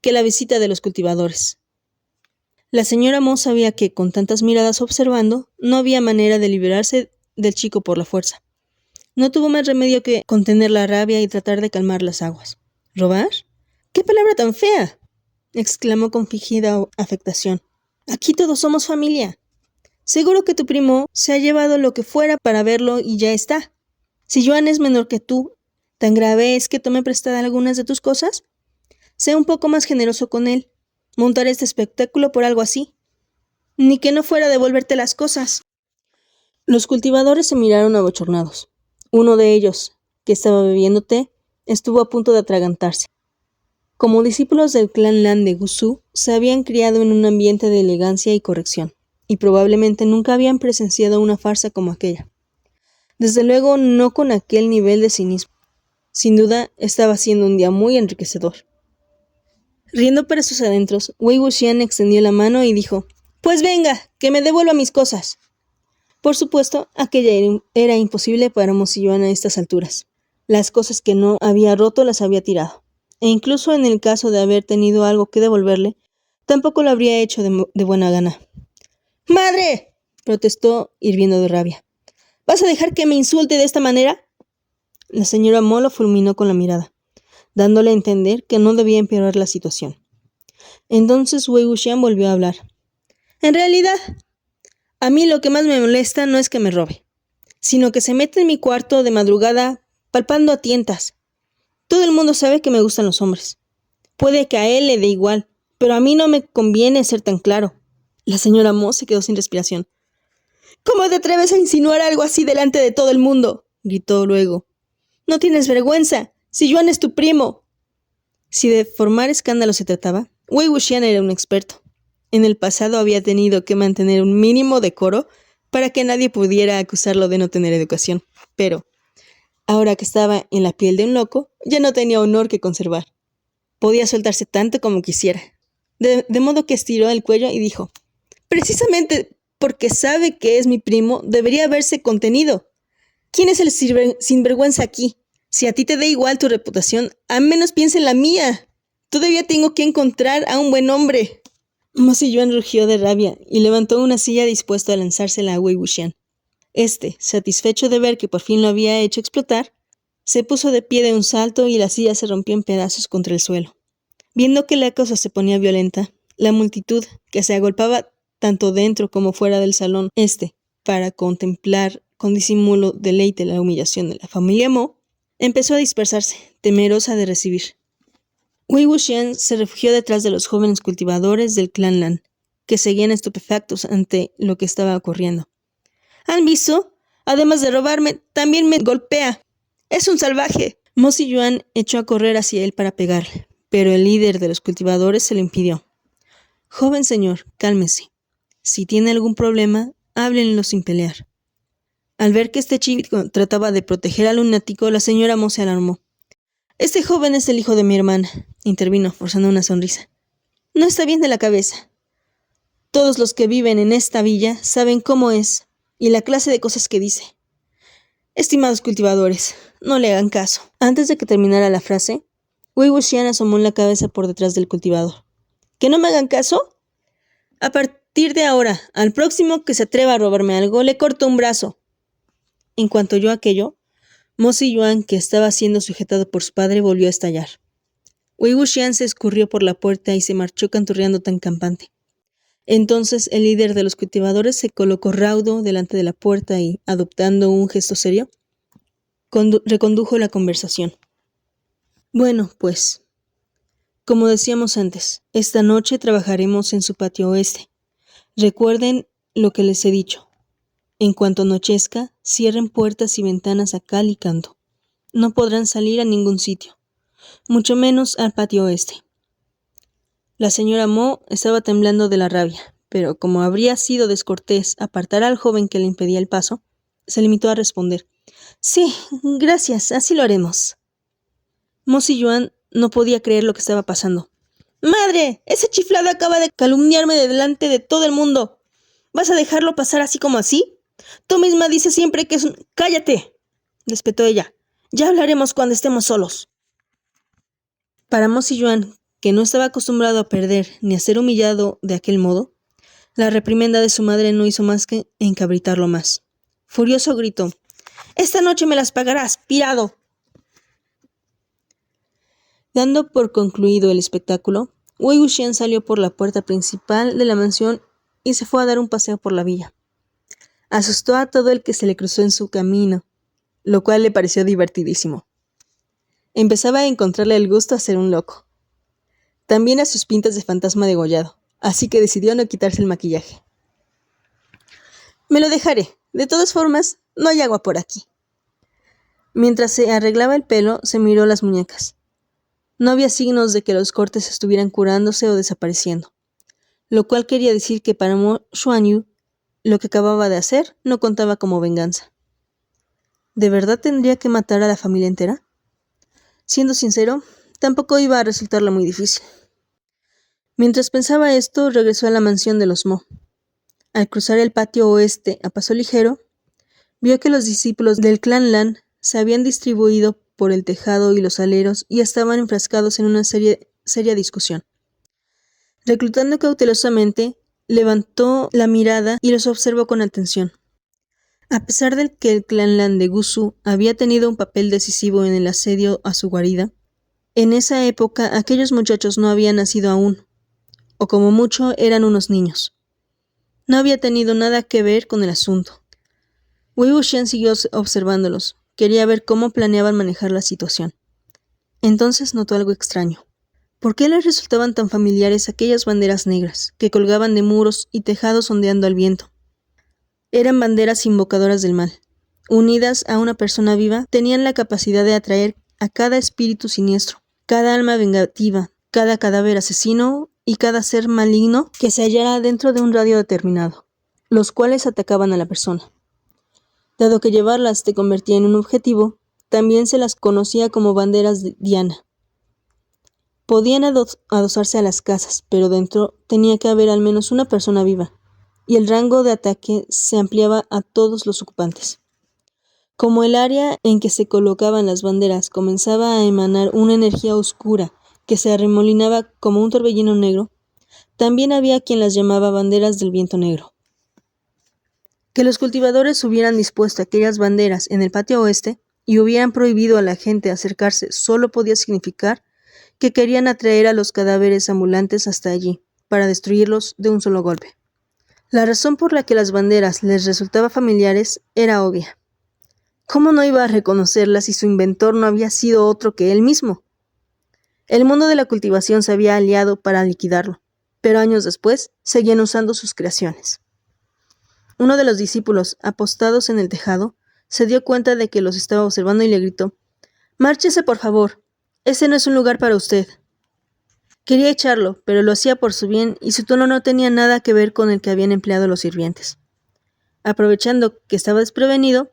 que la visita de los cultivadores. La señora Mo sabía que, con tantas miradas observando, no había manera de liberarse del chico por la fuerza. No tuvo más remedio que contener la rabia y tratar de calmar las aguas. ¿Robar? ¡Qué palabra tan fea!, exclamó con fingida afectación. «Aquí todos somos familia. Seguro que tu primo se ha llevado lo que fuera para verlo y ya está. Si Yuan es menor que tú, ¿tan grave es que tome prestada algunas de tus cosas? Sé un poco más generoso con él. Montar este espectáculo por algo así. Ni que no fuera a devolverte las cosas». Los cultivadores se miraron abochornados. Uno de ellos, que estaba bebiendo té, estuvo a punto de atragantarse. Como discípulos del clan Lan de Gusu, se habían criado en un ambiente de elegancia y corrección, y probablemente nunca habían presenciado una farsa como aquella. Desde luego no con aquel nivel de cinismo. Sin duda, estaba siendo un día muy enriquecedor. Riendo para sus adentros, Wei Wuxian extendió la mano y dijo: «Pues venga, que me devuelva mis cosas». Por supuesto, aquella era imposible para Mo Ziyuan a estas alturas. Las cosas que no había roto las había tirado, e incluso en el caso de haber tenido algo que devolverle, tampoco lo habría hecho de buena gana. «¡Madre!», protestó, hirviendo de rabia. «¿Vas a dejar que me insulte de esta manera?». La señora Mo lo fulminó con la mirada, dándole a entender que no debía empeorar la situación. Entonces Wei Wuxian volvió a hablar. En realidad, a mí lo que más me molesta no es que me robe, sino que se mete en mi cuarto de madrugada palpando a tientas. Todo el mundo sabe que me gustan los hombres. Puede que a él le dé igual, pero a mí no me conviene ser tan claro. La señora Mo se quedó sin respiración. ¿Cómo te atreves a insinuar algo así delante de todo el mundo?, gritó luego. No tienes vergüenza, si Yuan es tu primo. Si de formar escándalo se trataba, Wei Wuxian era un experto. En el pasado había tenido que mantener un mínimo decoro para que nadie pudiera acusarlo de no tener educación. Pero, ahora que estaba en la piel de un loco, ya no tenía honor que conservar. Podía soltarse tanto como quisiera. De modo que estiró el cuello y dijo, precisamente porque sabe que es mi primo, debería haberse contenido. ¿Quién es el sinvergüenza aquí? Si a ti te da igual tu reputación, al menos piensa en la mía. Todavía tengo que encontrar a un buen hombre. Mo Siyuan rugió de rabia y levantó una silla dispuesto a lanzársela a Wei Wuxian. Este, satisfecho de ver que por fin lo había hecho explotar, se puso de pie de un salto y la silla se rompió en pedazos contra el suelo. Viendo que la cosa se ponía violenta, la multitud, que se agolpaba tanto dentro como fuera del salón, para contemplar con disimulo deleite la humillación de la familia Mo, empezó a dispersarse, temerosa de recibir. Wei Wuxian se refugió detrás de los jóvenes cultivadores del clan Lan, que seguían estupefactos ante lo que estaba ocurriendo. ¿Han visto? Además de robarme, también me golpea. ¡Es un salvaje! Mo Siyuan echó a correr hacia él para pegarle, pero el líder de los cultivadores se lo impidió. Joven señor, cálmese. Si tiene algún problema, háblenlo sin pelear. Al ver que este chico trataba de proteger al lunático, la señora Mo se alarmó. Este joven es el hijo de mi hermana, intervino, forzando una sonrisa. No está bien de la cabeza. Todos los que viven en esta villa saben cómo es y la clase de cosas que dice. Estimados cultivadores, no le hagan caso. Antes de que terminara la frase, Wei Wuxian asomó la cabeza por detrás del cultivador. ¿Que no me hagan caso? A partir de ahora, al próximo que se atreva a robarme algo, le corto un brazo. En cuanto oyó aquello, Mo Siyuan, que estaba siendo sujetado por su padre, volvió a estallar. Wei Wuxian se escurrió por la puerta y se marchó canturreando tan campante. Entonces el líder de los cultivadores se colocó raudo delante de la puerta y, adoptando un gesto serio, recondujo la conversación. Bueno, pues, como decíamos antes, esta noche trabajaremos en su patio oeste. Recuerden lo que les he dicho. En cuanto anochezca, cierren puertas y ventanas a cal y canto. No podrán salir a ningún sitio, mucho menos al patio oeste. La señora Mo estaba temblando de la rabia, pero como habría sido descortés apartar al joven que le impedía el paso, se limitó a responder. Sí, gracias, así lo haremos. Mo Siyuan no podía creer lo que estaba pasando. ¡Madre! Ese chiflado acaba de calumniarme delante de todo el mundo. ¿Vas a dejarlo pasar así como así? Tú misma dices siempre que es un... ¡Cállate!, respetó ella. Ya hablaremos cuando estemos solos. Para Mo Siyuan, que no estaba acostumbrado a perder ni a ser humillado de aquel modo, la reprimenda de su madre no hizo más que encabritarlo más. Furioso gritó, «Esta noche me las pagarás, pirado». Dando por concluido el espectáculo, Wei Wuxian salió por la puerta principal de la mansión y se fue a dar un paseo por la villa. Asustó a todo el que se le cruzó en su camino, lo cual le pareció divertidísimo. Empezaba a encontrarle el gusto a ser un loco. También a sus pintas de fantasma degollado, así que decidió no quitarse el maquillaje. «Me lo dejaré. De todas formas, no hay agua por aquí». Mientras se arreglaba el pelo, se miró las muñecas. No había signos de que los cortes estuvieran curándose o desapareciendo, lo cual quería decir que para Mo Xuanyu, lo que acababa de hacer no contaba como venganza. ¿De verdad tendría que matar a la familia entera? Siendo sincero, tampoco iba a resultarle muy difícil. Mientras pensaba esto, regresó a la mansión de los Mo. Al cruzar el patio oeste a paso ligero, vio que los discípulos del clan Lan se habían distribuido por el tejado y los aleros y estaban enfrascados en una seria discusión. Reclutando cautelosamente, levantó la mirada y los observó con atención. A pesar de que el clan Lan de Gusu había tenido un papel decisivo en el asedio a su guarida, en esa época aquellos muchachos no habían nacido aún, o como mucho eran unos niños. No había tenido nada que ver con el asunto. Wei Wuxian siguió observándolos. Quería ver cómo planeaban manejar la situación. Entonces notó algo extraño. ¿Por qué les resultaban tan familiares aquellas banderas negras que colgaban de muros y tejados ondeando al viento? Eran banderas invocadoras del mal. Unidas a una persona viva, tenían la capacidad de atraer a cada espíritu siniestro, cada alma vengativa, cada cadáver asesino y cada ser maligno que se hallara dentro de un radio determinado, los cuales atacaban a la persona. Dado que llevarlas te convertía en un objetivo, también se las conocía como banderas de Diana. Podían adosarse a las casas, pero dentro tenía que haber al menos una persona viva, y el rango de ataque se ampliaba a todos los ocupantes. Como el área en que se colocaban las banderas comenzaba a emanar una energía oscura que se arremolinaba como un torbellino negro, también había quien las llamaba banderas del viento negro. Que los cultivadores hubieran dispuesto aquellas banderas en el patio oeste y hubieran prohibido a la gente acercarse solo podía significar que querían atraer a los cadáveres ambulantes hasta allí, para destruirlos de un solo golpe. La razón por la que las banderas les resultaba familiares era obvia. ¿Cómo no iba a reconocerlas si su inventor no había sido otro que él mismo? El mundo de la cultivación se había aliado para liquidarlo, pero años después seguían usando sus creaciones. Uno de los discípulos, apostados en el tejado, se dio cuenta de que los estaba observando y le gritó: «Márchese, por favor. Ese no es un lugar para usted». Quería echarlo, pero lo hacía por su bien y su tono no tenía nada que ver con el que habían empleado los sirvientes. Aprovechando que estaba desprevenido,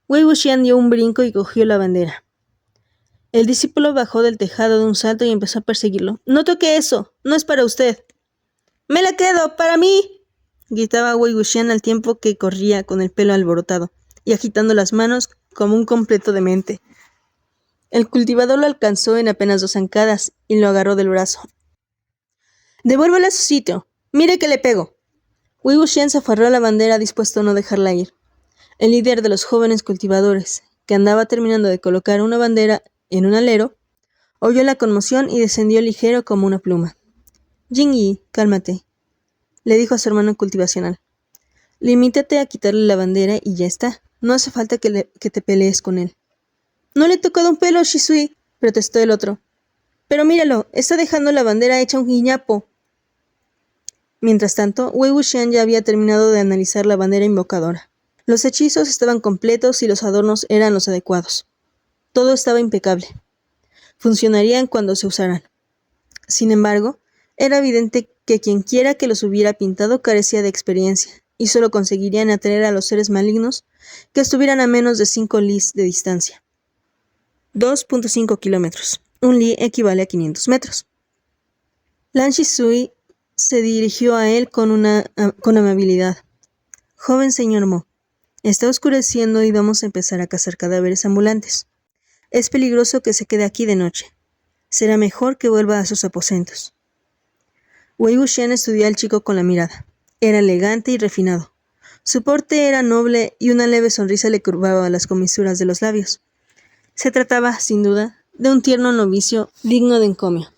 Wei Wuxian dio un brinco y cogió la bandera. El discípulo bajó del tejado de un salto y empezó a perseguirlo. «¡No toque eso! ¡No es para usted!» «¡Me la quedo! ¡Para mí!», gritaba Wei Wuxian al tiempo que corría con el pelo alborotado y agitando las manos como un completo demente. El cultivador lo alcanzó en apenas 2 zancadas y lo agarró del brazo. «Devuélvala a su sitio. Mire que le pego». Wei Wuxian se aferró a la bandera dispuesto a no dejarla ir. El líder de los jóvenes cultivadores, que andaba terminando de colocar una bandera en un alero, oyó la conmoción y descendió ligero como una pluma. «Jingyi, cálmate», le dijo a su hermano cultivacional. «Limítate a quitarle la bandera y ya está. No hace falta que te pelees con él». «No le he tocado un pelo, Shisui», protestó el otro. «Pero míralo, está dejando la bandera hecha un guiñapo». Mientras tanto, Wei Wuxian ya había terminado de analizar la bandera invocadora. Los hechizos estaban completos y los adornos eran los adecuados. Todo estaba impecable. Funcionarían cuando se usaran. Sin embargo, era evidente que quienquiera que los hubiera pintado carecía de experiencia, y solo conseguirían atraer a los seres malignos que estuvieran a menos de 5 lis de distancia. 2.5 kilómetros. Un li equivale a 500 metros. Lan Shisui se dirigió a él con amabilidad. «Joven señor Mo, está oscureciendo y vamos a empezar a cazar cadáveres ambulantes. Es peligroso que se quede aquí de noche. Será mejor que vuelva a sus aposentos». Wei Wuxian estudió al chico con la mirada. Era elegante y refinado. Su porte era noble y una leve sonrisa le curvaba las comisuras de los labios. Se trataba, sin duda, de un tierno novicio digno de encomio.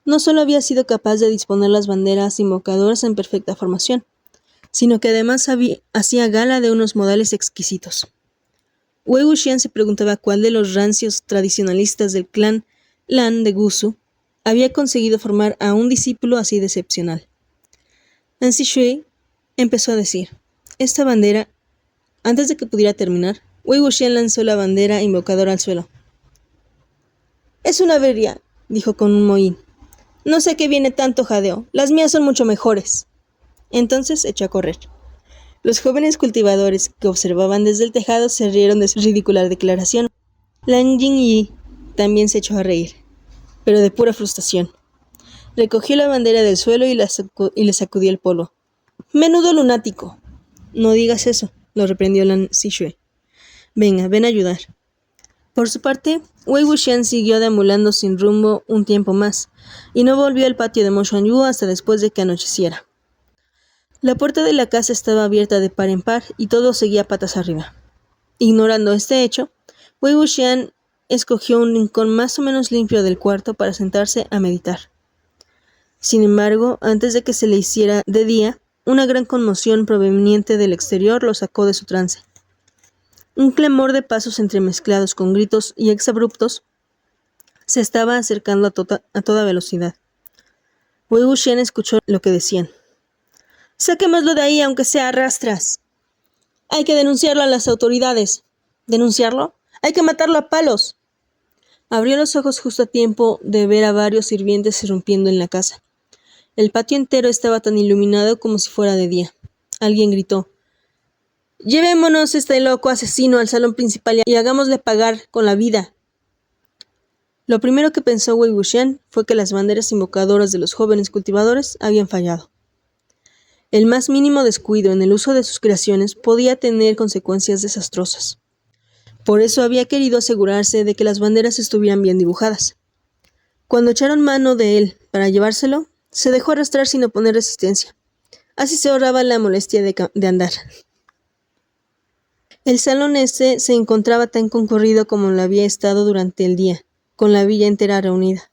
No solo había sido capaz de disponer las banderas invocadoras en perfecta formación, sino que además hacía gala de unos modales exquisitos. Wei Wuxian se preguntaba cuál de los rancios tradicionalistas del clan Lan de Gusu había conseguido formar a un discípulo así de excepcional. Lan Shisui empezó a decir: «Esta bandera». Antes de que pudiera terminar, Wei Wuxian lanzó la bandera invocadora al suelo. «Es una avería», dijo con un mohín. «No sé qué viene tanto jadeo. Las mías son mucho mejores». Entonces echó a correr. Los jóvenes cultivadores que observaban desde el tejado se rieron de su ridícula declaración. Lan Jingyi también se echó a reír, pero de pura frustración. Recogió la bandera del suelo y le sacudió el polvo. «Menudo lunático». «No digas eso», lo reprendió Lan Shisui. «Venga, ven a ayudar». Por su parte, Wei Wuxian siguió deambulando sin rumbo un tiempo más, y no volvió al patio de Mo Xuanyu hasta después de que anocheciera. La puerta de la casa estaba abierta de par en par y todo seguía patas arriba. Ignorando este hecho, Wei Wuxian escogió un rincón más o menos limpio del cuarto para sentarse a meditar. Sin embargo, antes de que se le hiciera de día, una gran conmoción proveniente del exterior lo sacó de su trance. Un clamor de pasos entremezclados con gritos y exabruptos se estaba acercando a toda velocidad. Wei Wuxian escuchó lo que decían. «Saquémoslo de ahí, aunque sea a rastras. Hay que denunciarlo a las autoridades». «¿Denunciarlo? Hay que matarlo a palos». Abrió los ojos justo a tiempo de ver a varios sirvientes irrumpiendo en la casa. El patio entero estaba tan iluminado como si fuera de día. Alguien gritó. «Llevémonos este loco asesino al salón principal y hagámosle pagar con la vida». Lo primero que pensó Wei Wuxian fue que las banderas invocadoras de los jóvenes cultivadores habían fallado. El más mínimo descuido en el uso de sus creaciones podía tener consecuencias desastrosas. Por eso había querido asegurarse de que las banderas estuvieran bien dibujadas. Cuando echaron mano de él para llevárselo, se dejó arrastrar sin oponer resistencia. Así se ahorraba la molestia de andar. El salón ese se encontraba tan concurrido como lo había estado durante el día, con la villa entera reunida.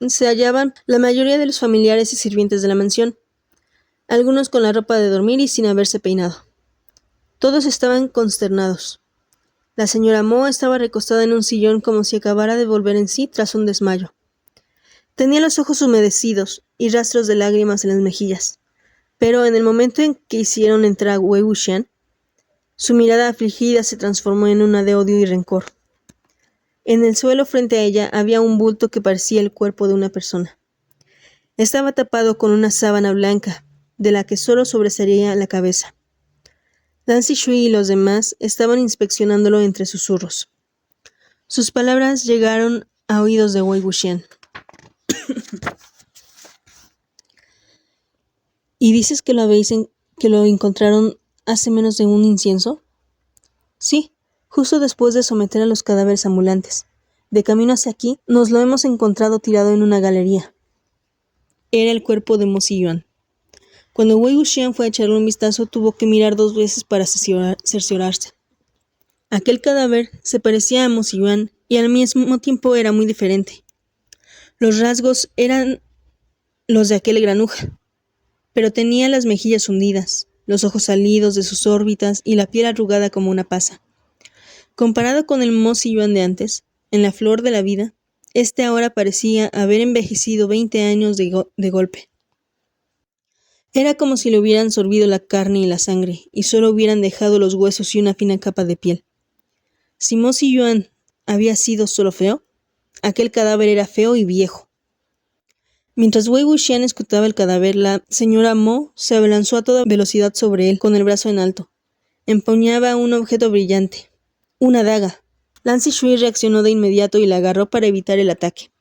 Se hallaban la mayoría de los familiares y sirvientes de la mansión, algunos con la ropa de dormir y sin haberse peinado. Todos estaban consternados. La señora Mo estaba recostada en un sillón como si acabara de volver en sí tras un desmayo. Tenía los ojos humedecidos y rastros de lágrimas en las mejillas, pero en el momento en que hicieron entrar a Wei Wuxian, su mirada afligida se transformó en una de odio y rencor. En el suelo frente a ella había un bulto que parecía el cuerpo de una persona. Estaba tapado con una sábana blanca, de la que solo sobresalía la cabeza. Lan Zixuan y los demás estaban inspeccionándolo entre susurros. Sus palabras llegaron a oídos de Wei Wuxian. ¿Y dices que que lo encontraron hace menos de un incienso? Sí, justo después de someter a los cadáveres ambulantes. De camino hacia aquí, nos lo hemos encontrado tirado en una galería. Era el cuerpo de Mo Ziyuan. Cuando Wei Wuxian fue a echarle un vistazo, tuvo que mirar 2 veces para cerciorarse. Aquel cadáver se parecía a Mo Ziyuan y al mismo tiempo era muy diferente. Los rasgos eran los de aquel granuja, pero tenía las mejillas hundidas, los ojos salidos de sus órbitas y la piel arrugada como una pasa. Comparado con el Mo Ziyuan de antes, en la flor de la vida, este ahora parecía haber envejecido 20 años de golpe. Era como si le hubieran sorbido la carne y la sangre, y solo hubieran dejado los huesos y una fina capa de piel. Si Mo Ziyuan había sido solo feo, aquel cadáver era feo y viejo. Mientras Wei Wuxian escrutaba el cadáver, la señora Mo se abalanzó a toda velocidad sobre él, con el brazo en alto. Empuñaba un objeto brillante, una daga. Lan Zixuan reaccionó de inmediato y la agarró para evitar el ataque.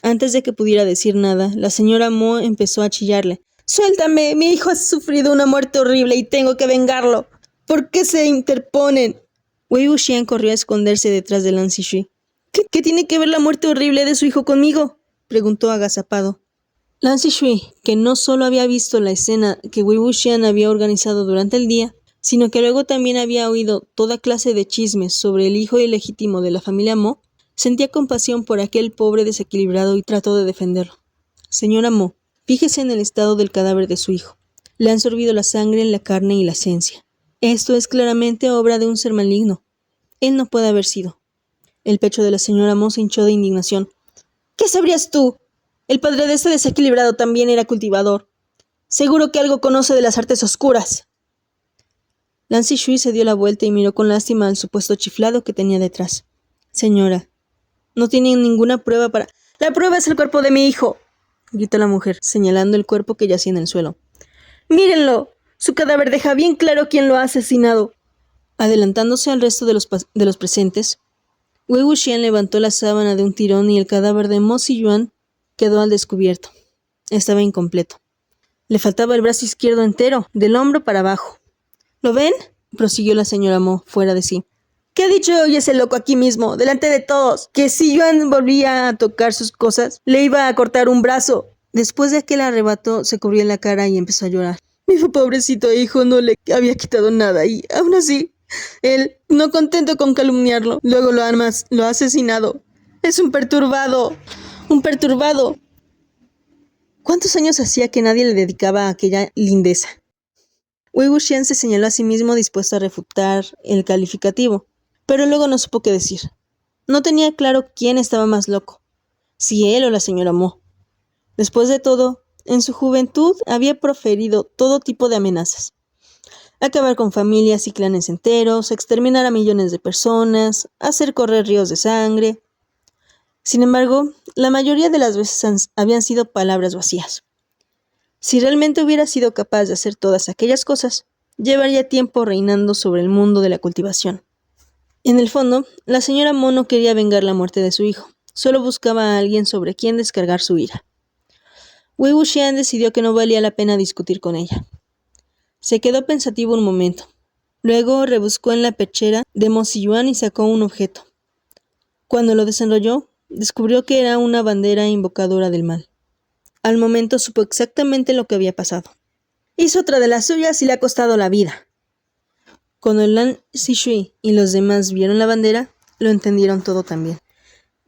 Antes de que pudiera decir nada, la señora Mo empezó a chillarle. «¡Suéltame! Mi hijo ha sufrido una muerte horrible y tengo que vengarlo. ¿Por qué se interponen?» Wei Wuxian corrió a esconderse detrás de Lan Zixuan. ¿Qué tiene que ver la muerte horrible de su hijo conmigo?», preguntó agazapado. Lan Zixuan, que no solo había visto la escena que Wei Wuxian había organizado durante el día, sino que luego también había oído toda clase de chismes sobre el hijo ilegítimo de la familia Mo, sentía compasión por aquel pobre desequilibrado y trató de defenderlo. «Señora Mo, fíjese en el estado del cadáver de su hijo. Le han sorbido la sangre, la carne y la esencia. Esto es claramente obra de un ser maligno. Él no puede haber sido». El pecho de la señora Mo se hinchó de indignación. «¿Qué sabrías tú? El padre de ese desequilibrado también era cultivador. Seguro que algo conoce de las artes oscuras». Lan Zixuan se dio la vuelta y miró con lástima al supuesto chiflado que tenía detrás. «Señora, no tienen ninguna prueba para...» «La prueba es el cuerpo de mi hijo», gritó la mujer, señalando el cuerpo que yacía en el suelo. «Mírenlo. Su cadáver deja bien claro quién lo ha asesinado». Adelantándose al resto de los presentes, Wei Wuxian levantó la sábana de un tirón y el cadáver de Mo Ziyuan quedó al descubierto. Estaba incompleto. Le faltaba el brazo izquierdo entero, del hombro para abajo. «¿Lo ven?», prosiguió la señora Mo, fuera de sí. «¿Qué ha dicho hoy ese loco aquí mismo, delante de todos? Que si Yuan volvía a tocar sus cosas, le iba a cortar un brazo. Después de aquel arrebato, se cubrió la cara y empezó a llorar. Mi pobrecito hijo no le había quitado nada y, aún así, él, no contento con calumniarlo, luego lo ha asesinado. Es un perturbado, un perturbado. ¿Cuántos años hacía que nadie le dedicaba a aquella lindeza? Wei Wuxian se señaló a sí mismo dispuesto a refutar el calificativo, pero luego no supo qué decir. No tenía claro quién estaba más loco, si él o la señora Mo. Después de todo, en su juventud había proferido todo tipo de amenazas. Acabar con familias y clanes enteros, exterminar a millones de personas, hacer correr ríos de sangre. Sin embargo, la mayoría de las veces habían sido palabras vacías. Si realmente hubiera sido capaz de hacer todas aquellas cosas, llevaría tiempo reinando sobre el mundo de la cultivación. En el fondo, la señora Mo no quería vengar la muerte de su hijo, solo buscaba a alguien sobre quien descargar su ira. Wei Wuxian decidió que no valía la pena discutir con ella. Se quedó pensativo un momento. Luego rebuscó en la pechera de Mo Ziyuan y sacó un objeto. Cuando lo desenrolló, descubrió que era una bandera invocadora del mal. Al momento supo exactamente lo que había pasado. Hizo otra de las suyas y le ha costado la vida. Cuando Lan Zixue y los demás vieron la bandera, lo entendieron todo también.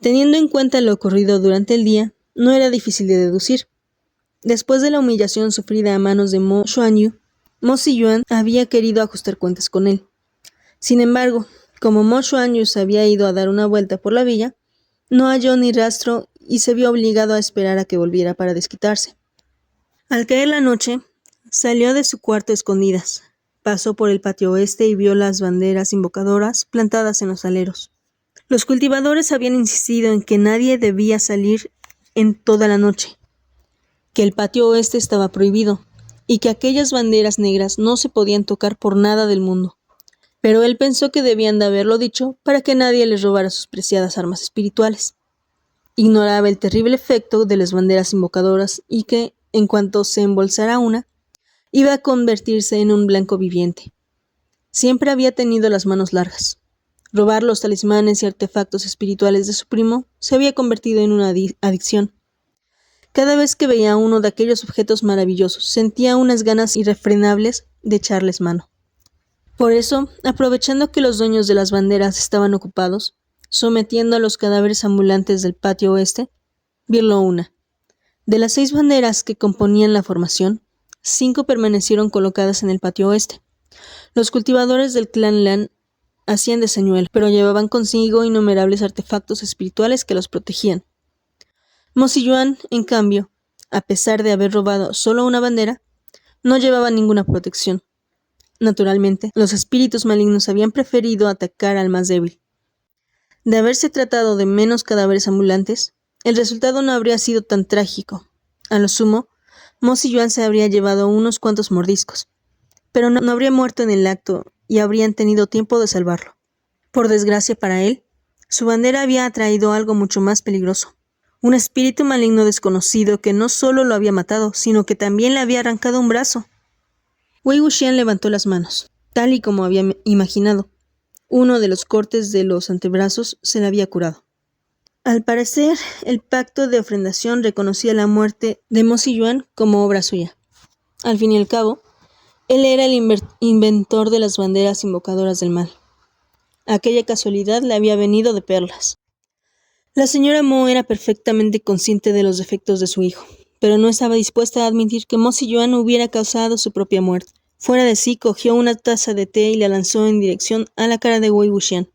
Teniendo en cuenta lo ocurrido durante el día, no era difícil de deducir. Después de la humillación sufrida a manos de Mo Xuanyu, Mo Ziyuan había querido ajustar cuentas con él. Sin embargo, como Mo Xuanyu se había ido a dar una vuelta por la villa, no halló ni rastro y se vio obligado a esperar a que volviera para desquitarse. Al caer la noche, salió de su cuarto a escondidas, pasó por el patio oeste y vio las banderas invocadoras plantadas en los aleros. Los cultivadores habían insistido en que nadie debía salir en toda la noche, que el patio oeste estaba prohibido y que aquellas banderas negras no se podían tocar por nada del mundo. Pero él pensó que debían de haberlo dicho para que nadie les robara sus preciadas armas espirituales. Ignoraba el terrible efecto de las banderas invocadoras y que, en cuanto se embolsara una, iba a convertirse en un blanco viviente. Siempre había tenido las manos largas. Robar los talismanes y artefactos espirituales de su primo se había convertido en una adicción. Cada vez que veía uno de aquellos objetos maravillosos, sentía unas ganas irrefrenables de echarles mano. Por eso, aprovechando que los dueños de las banderas estaban ocupados, sometiendo a los cadáveres ambulantes del patio oeste, violó una. De las 6 banderas que componían la formación, 5 permanecieron colocadas en el patio oeste. Los cultivadores del clan Lan hacían de señuelo, pero llevaban consigo innumerables artefactos espirituales que los protegían. Mo Ziyuan, en cambio, a pesar de haber robado solo una bandera, no llevaba ninguna protección. Naturalmente, los espíritus malignos habían preferido atacar al más débil. De haberse tratado de menos cadáveres ambulantes, el resultado no habría sido tan trágico. A lo sumo, Mo Ziyuan se habría llevado unos cuantos mordiscos, pero no habría muerto en el acto y habrían tenido tiempo de salvarlo. Por desgracia para él, su bandera había atraído algo mucho más peligroso. Un espíritu maligno desconocido que no solo lo había matado, sino que también le había arrancado un brazo. Wei Wuxian levantó las manos, tal y como había imaginado. Uno de los cortes de los antebrazos se le había curado. Al parecer, el pacto de ofrendación reconocía la muerte de Mo Ziyuan como obra suya. Al fin y al cabo, él era el inventor de las banderas invocadoras del mal. Aquella casualidad le había venido de perlas. La señora Mo era perfectamente consciente de los defectos de su hijo, pero no estaba dispuesta a admitir que Mo Ziyuan hubiera causado su propia muerte. Fuera de sí, cogió una taza de té y la lanzó en dirección a la cara de Wei Wuxian.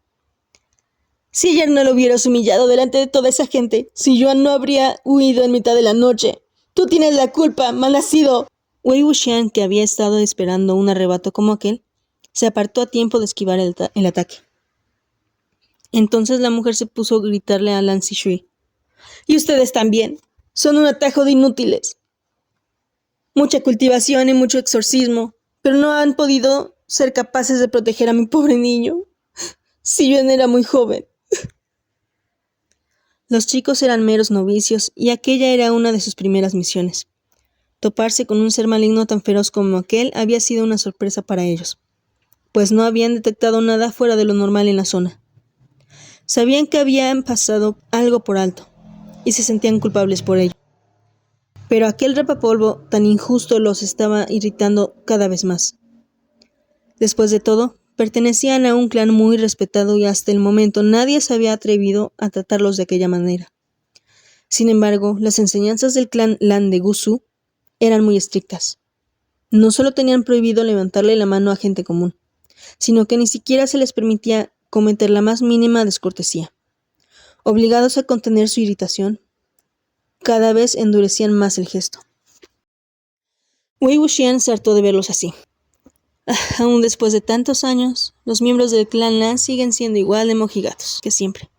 Si ayer no lo hubieras humillado delante de toda esa gente, Ziyuan no habría huido en mitad de la noche. Tú tienes la culpa, malnacido. Wei Wuxian, que había estado esperando un arrebato como aquel, se apartó a tiempo de esquivar el ataque. Entonces la mujer se puso a gritarle a Lan Zixue. Y ustedes también. Son un atajo de inútiles. Mucha cultivación y mucho exorcismo, pero no han podido ser capaces de proteger a mi pobre niño. Ziyuan era muy joven. Los chicos eran meros novicios y aquella era una de sus primeras misiones. Toparse con un ser maligno tan feroz como aquel había sido una sorpresa para ellos, pues no habían detectado nada fuera de lo normal en la zona. Sabían que habían pasado algo por alto y se sentían culpables por ello. Pero aquel rapapolvo tan injusto los estaba irritando cada vez más. Después de todo, pertenecían a un clan muy respetado y hasta el momento nadie se había atrevido a tratarlos de aquella manera. Sin embargo, las enseñanzas del clan Lan de Gusu eran muy estrictas. No solo tenían prohibido levantarle la mano a gente común, sino que ni siquiera se les permitía cometer la más mínima descortesía. Obligados a contener su irritación, cada vez endurecían más el gesto. Wei Wuxian se hartó de verlos así. Aún después de tantos años, los miembros del clan Lan siguen siendo igual de mojigatos que siempre.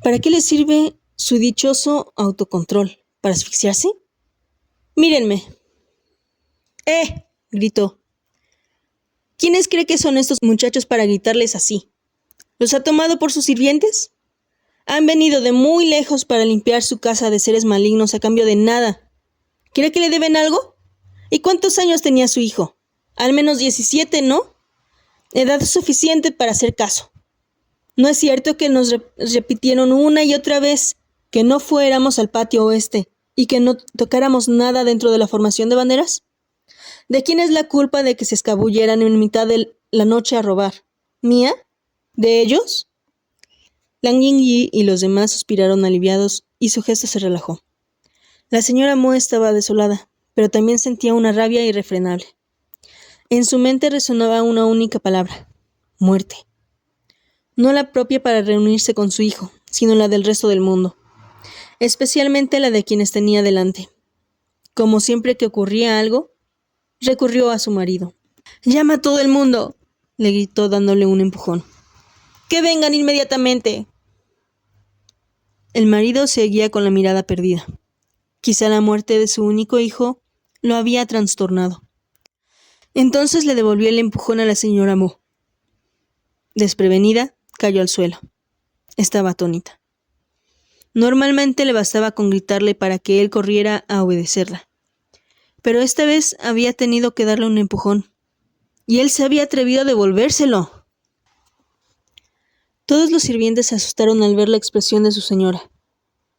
¿Para qué les sirve su dichoso autocontrol? ¿Para asfixiarse? ¡Mírenme! Gritó. ¿Quiénes cree que son estos muchachos para gritarles así? ¿Los ha tomado por sus sirvientes? Han venido de muy lejos para limpiar su casa de seres malignos a cambio de nada. ¿Cree que le deben algo? ¿Y cuántos años tenía su hijo? Al menos 17, ¿no? Edad suficiente para hacer caso. ¿No es cierto que nos repitieron una y otra vez que no fuéramos al patio oeste y que no tocáramos nada dentro de la formación de banderas? ¿De quién es la culpa de que se escabulleran en mitad de la noche a robar? ¿Mía? ¿De ellos? Lang Yingyi y los demás suspiraron aliviados y su gesto se relajó. La señora Mo estaba desolada, pero también sentía una rabia irrefrenable. En su mente resonaba una única palabra: muerte. No la propia para reunirse con su hijo, sino la del resto del mundo, especialmente la de quienes tenía delante. Como siempre que ocurría algo, recurrió a su marido. «¡Llama a todo el mundo!», le gritó dándole un empujón. «¡Que vengan inmediatamente!». El marido seguía con la mirada perdida. Quizá la muerte de su único hijo lo había trastornado. Entonces le devolvió el empujón a la señora Mo. Desprevenida, cayó al suelo. Estaba atónita. Normalmente le bastaba con gritarle para que él corriera a obedecerla. Pero esta vez había tenido que darle un empujón. Y él se había atrevido a devolvérselo. Todos los sirvientes se asustaron al ver la expresión de su señora.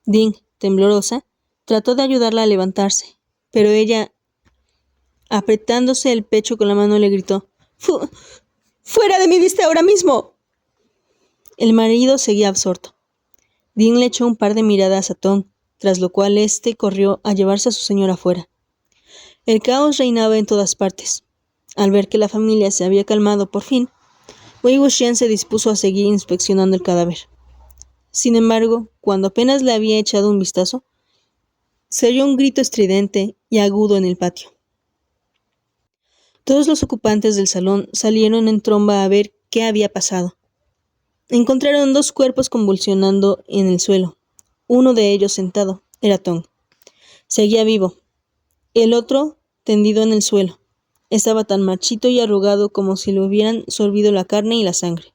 Ding, temblorosa, trató de ayudarla a levantarse, pero ella, apretándose el pecho con la mano, le gritó: «¡Fuera de mi vista ahora mismo!». El marido seguía absorto. Ding le echó un par de miradas a Tong, tras lo cual éste corrió a llevarse a su señora afuera. El caos reinaba en todas partes. Al ver que la familia se había calmado por fin, Wei Wuxian se dispuso a seguir inspeccionando el cadáver. Sin embargo, cuando apenas le había echado un vistazo, se oyó un grito estridente y agudo en el patio. Todos los ocupantes del salón salieron en tromba a ver qué había pasado. Encontraron dos cuerpos convulsionando en el suelo. Uno de ellos sentado era Tong. Seguía vivo. El otro, tendido en el suelo, estaba tan marchito y arrugado como si le hubieran sorbido la carne y la sangre.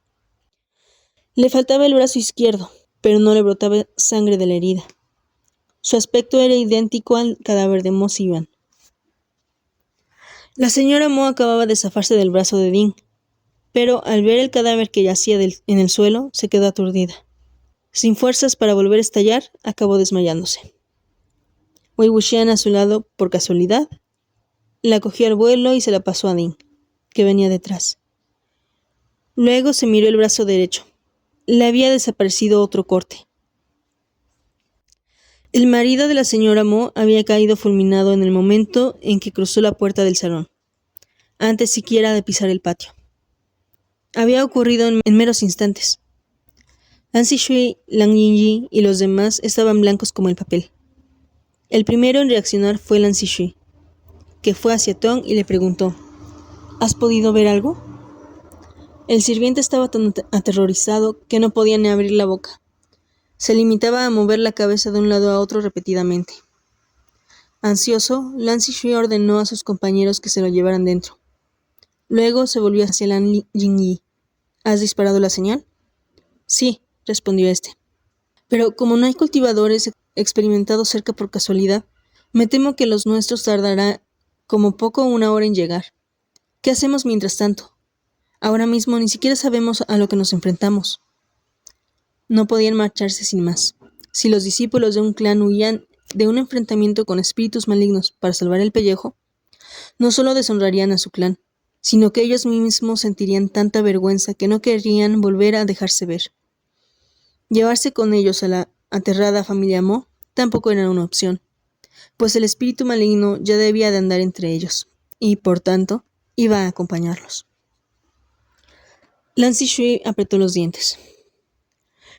Le faltaba el brazo izquierdo, pero no le brotaba sangre de la herida. Su aspecto era idéntico al cadáver de Mo Xiyuan. La señora Mo acababa de zafarse del brazo de Ding, pero al ver el cadáver que yacía en el suelo, se quedó aturdida. Sin fuerzas para volver a estallar, acabó desmayándose. Wei Wuxian, a su lado, por casualidad, la cogió al vuelo y se la pasó a Ding, que venía detrás. Luego se miró el brazo derecho. Le había desaparecido otro corte. El marido de la señora Mo había caído fulminado en el momento en que cruzó la puerta del salón, antes siquiera de pisar el patio. Había ocurrido en meros instantes. Lan Zixue, Lang Yingyi y los demás estaban blancos como el papel. El primero en reaccionar fue Lan Zixue, que fue hacia Tong y le preguntó: «¿Has podido ver algo?». El sirviente estaba tan aterrorizado que no podía ni abrir la boca. Se limitaba a mover la cabeza de un lado a otro repetidamente. Ansioso, Lan Zixue ordenó a sus compañeros que se lo llevaran dentro. Luego se volvió hacia Lan Yingyi. «¿Has disparado la señal?». «Sí», respondió este. «Pero como no hay cultivadores experimentados cerca por casualidad, me temo que los nuestros tardará como poco 1 hora en llegar. ¿Qué hacemos mientras tanto? Ahora mismo ni siquiera sabemos a lo que nos enfrentamos». No podían marcharse sin más. Si los discípulos de un clan huían, de un enfrentamiento con espíritus malignos para salvar el pellejo, no solo deshonrarían a su clan, sino que ellos mismos sentirían tanta vergüenza que no querrían volver a dejarse ver. Llevarse con ellos a la aterrada familia Mo tampoco era una opción, pues el espíritu maligno ya debía de andar entre ellos, y por tanto, iba a acompañarlos. Lan Zixue apretó los dientes.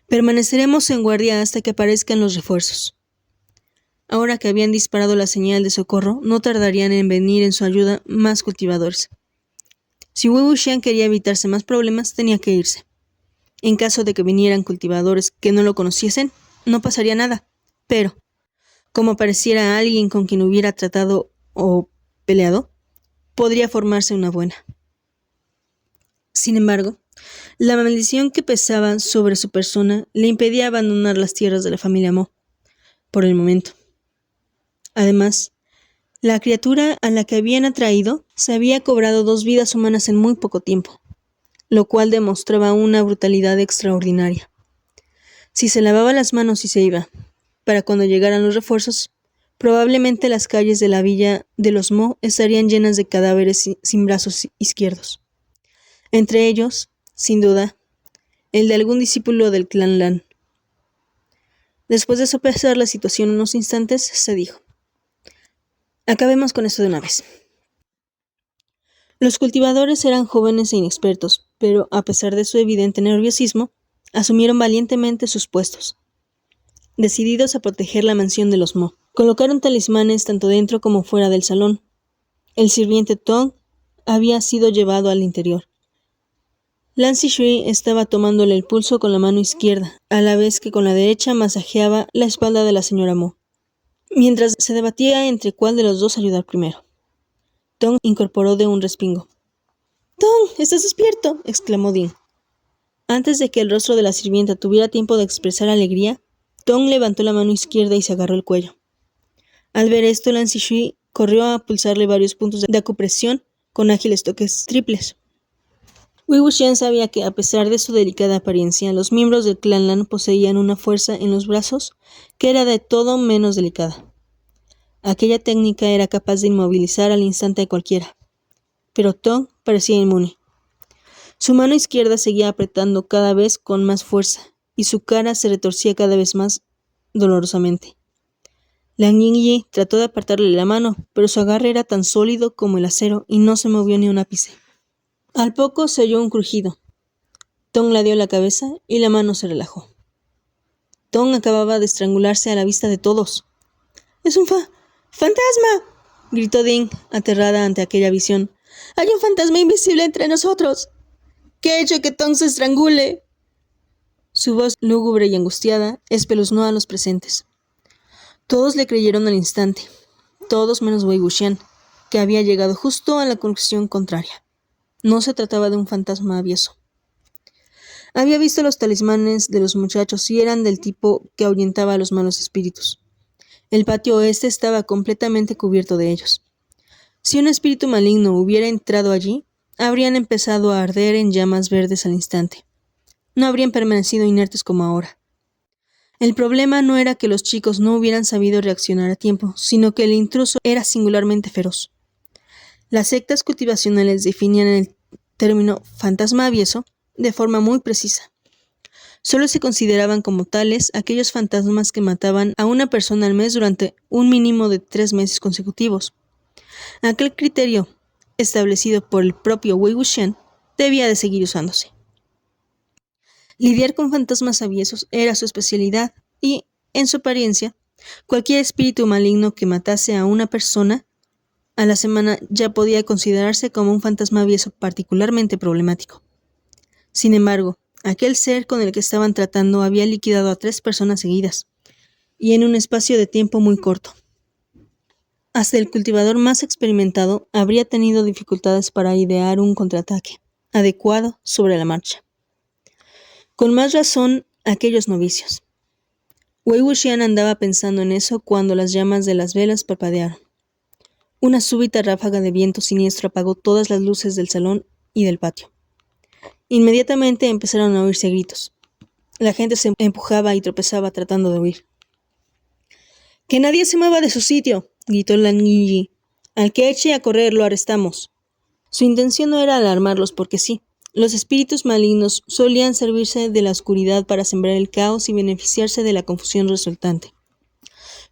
Permaneceremos en guardia hasta que aparezcan los refuerzos. Ahora que habían disparado la señal de socorro, no tardarían en venir en su ayuda más cultivadores. Si Wei Wuxian quería evitarse más problemas, tenía que irse. En caso de que vinieran cultivadores que no lo conociesen, no pasaría nada. Pero, como apareciera alguien con quien hubiera tratado o peleado, podría formarse una buena. Sin embargo, la maldición que pesaba sobre su persona le impedía abandonar las tierras de la familia Mo, por el momento. Además, la criatura a la que habían atraído se había cobrado 2 vidas humanas en muy poco tiempo, lo cual demostraba una brutalidad extraordinaria. Si se lavaba las manos y se iba, para cuando llegaran los refuerzos, probablemente las calles de la villa de los Mo estarían llenas de cadáveres sin brazos izquierdos. Entre ellos, sin duda, el de algún discípulo del clan Lan. Después de sopesar la situación unos instantes, se dijo: acabemos con esto de una vez. Los cultivadores eran jóvenes e inexpertos, pero a pesar de su evidente nerviosismo, asumieron valientemente sus puestos. Decididos a proteger la mansión de los Mo, colocaron talismanes tanto dentro como fuera del salón. El sirviente Tong había sido llevado al interior. Lan Zixue estaba tomándole el pulso con la mano izquierda, a la vez que con la derecha masajeaba la espalda de la señora Mo, mientras se debatía entre cuál de los dos ayudar primero. Tong incorporó de un respingo. «¡Tong, estás despierto!», exclamó Ding. Antes de que el rostro de la sirvienta tuviera tiempo de expresar alegría, Tong levantó la mano izquierda y se agarró el cuello. Al ver esto, Lan Zixue corrió a pulsarle varios puntos de acupresión con ágiles toques triples. Wei Wuxian sabía que, a pesar de su delicada apariencia, los miembros del clan Lan poseían una fuerza en los brazos que era de todo menos delicada. Aquella técnica era capaz de inmovilizar al instante a cualquiera, pero Tong parecía inmune. Su mano izquierda seguía apretando cada vez con más fuerza, y su cara se retorcía cada vez más dolorosamente. Liang Yingyi trató de apartarle la mano, pero su agarre era tan sólido como el acero y no se movió ni un ápice. Al poco se oyó un crujido. Tong ladeó la cabeza y la mano se relajó. Tong acababa de estrangularse a la vista de todos. «¡Es un fantasma!», gritó Ding, aterrada ante aquella visión. «¡Hay un fantasma invisible entre nosotros! ¿Qué ha hecho que Tong se estrangule?». Su voz lúgubre y angustiada espeluznó a los presentes. Todos le creyeron al instante, todos menos Wei Wuxian, que había llegado justo a la conclusión contraria. No se trataba de un fantasma avieso. Había visto los talismanes de los muchachos y eran del tipo que ahuyentaba a los malos espíritus. El patio oeste estaba completamente cubierto de ellos. Si un espíritu maligno hubiera entrado allí, habrían empezado a arder en llamas verdes al instante. No habrían permanecido inertes como ahora. El problema no era que los chicos no hubieran sabido reaccionar a tiempo, sino que el intruso era singularmente feroz. Las sectas cultivacionales definían el término fantasma avieso de forma muy precisa. Solo se consideraban como tales aquellos fantasmas que mataban a una persona al mes durante un mínimo de 3 meses consecutivos. Aquel criterio, establecido por el propio Wei Wuxian, debía de seguir usándose. Lidiar con fantasmas aviesos era su especialidad y, en su apariencia, cualquier espíritu maligno que matase a una persona a la semana ya podía considerarse como un fantasma avieso particularmente problemático. Sin embargo, aquel ser con el que estaban tratando había liquidado a 3 personas seguidas, y en un espacio de tiempo muy corto. Hasta el cultivador más experimentado habría tenido dificultades para idear un contraataque adecuado sobre la marcha. Con más razón, aquellos novicios. Wei Wuxian andaba pensando en eso cuando las llamas de las velas parpadearon. Una súbita ráfaga de viento siniestro apagó todas las luces del salón y del patio. Inmediatamente empezaron a oírse gritos. La gente se empujaba y tropezaba tratando de huir. ¡Que nadie se mueva de su sitio!, gritó Lan Yingyi. Al que eche a correr lo arrestamos. Su intención no era alarmarlos porque sí. Los espíritus malignos solían servirse de la oscuridad para sembrar el caos y beneficiarse de la confusión resultante.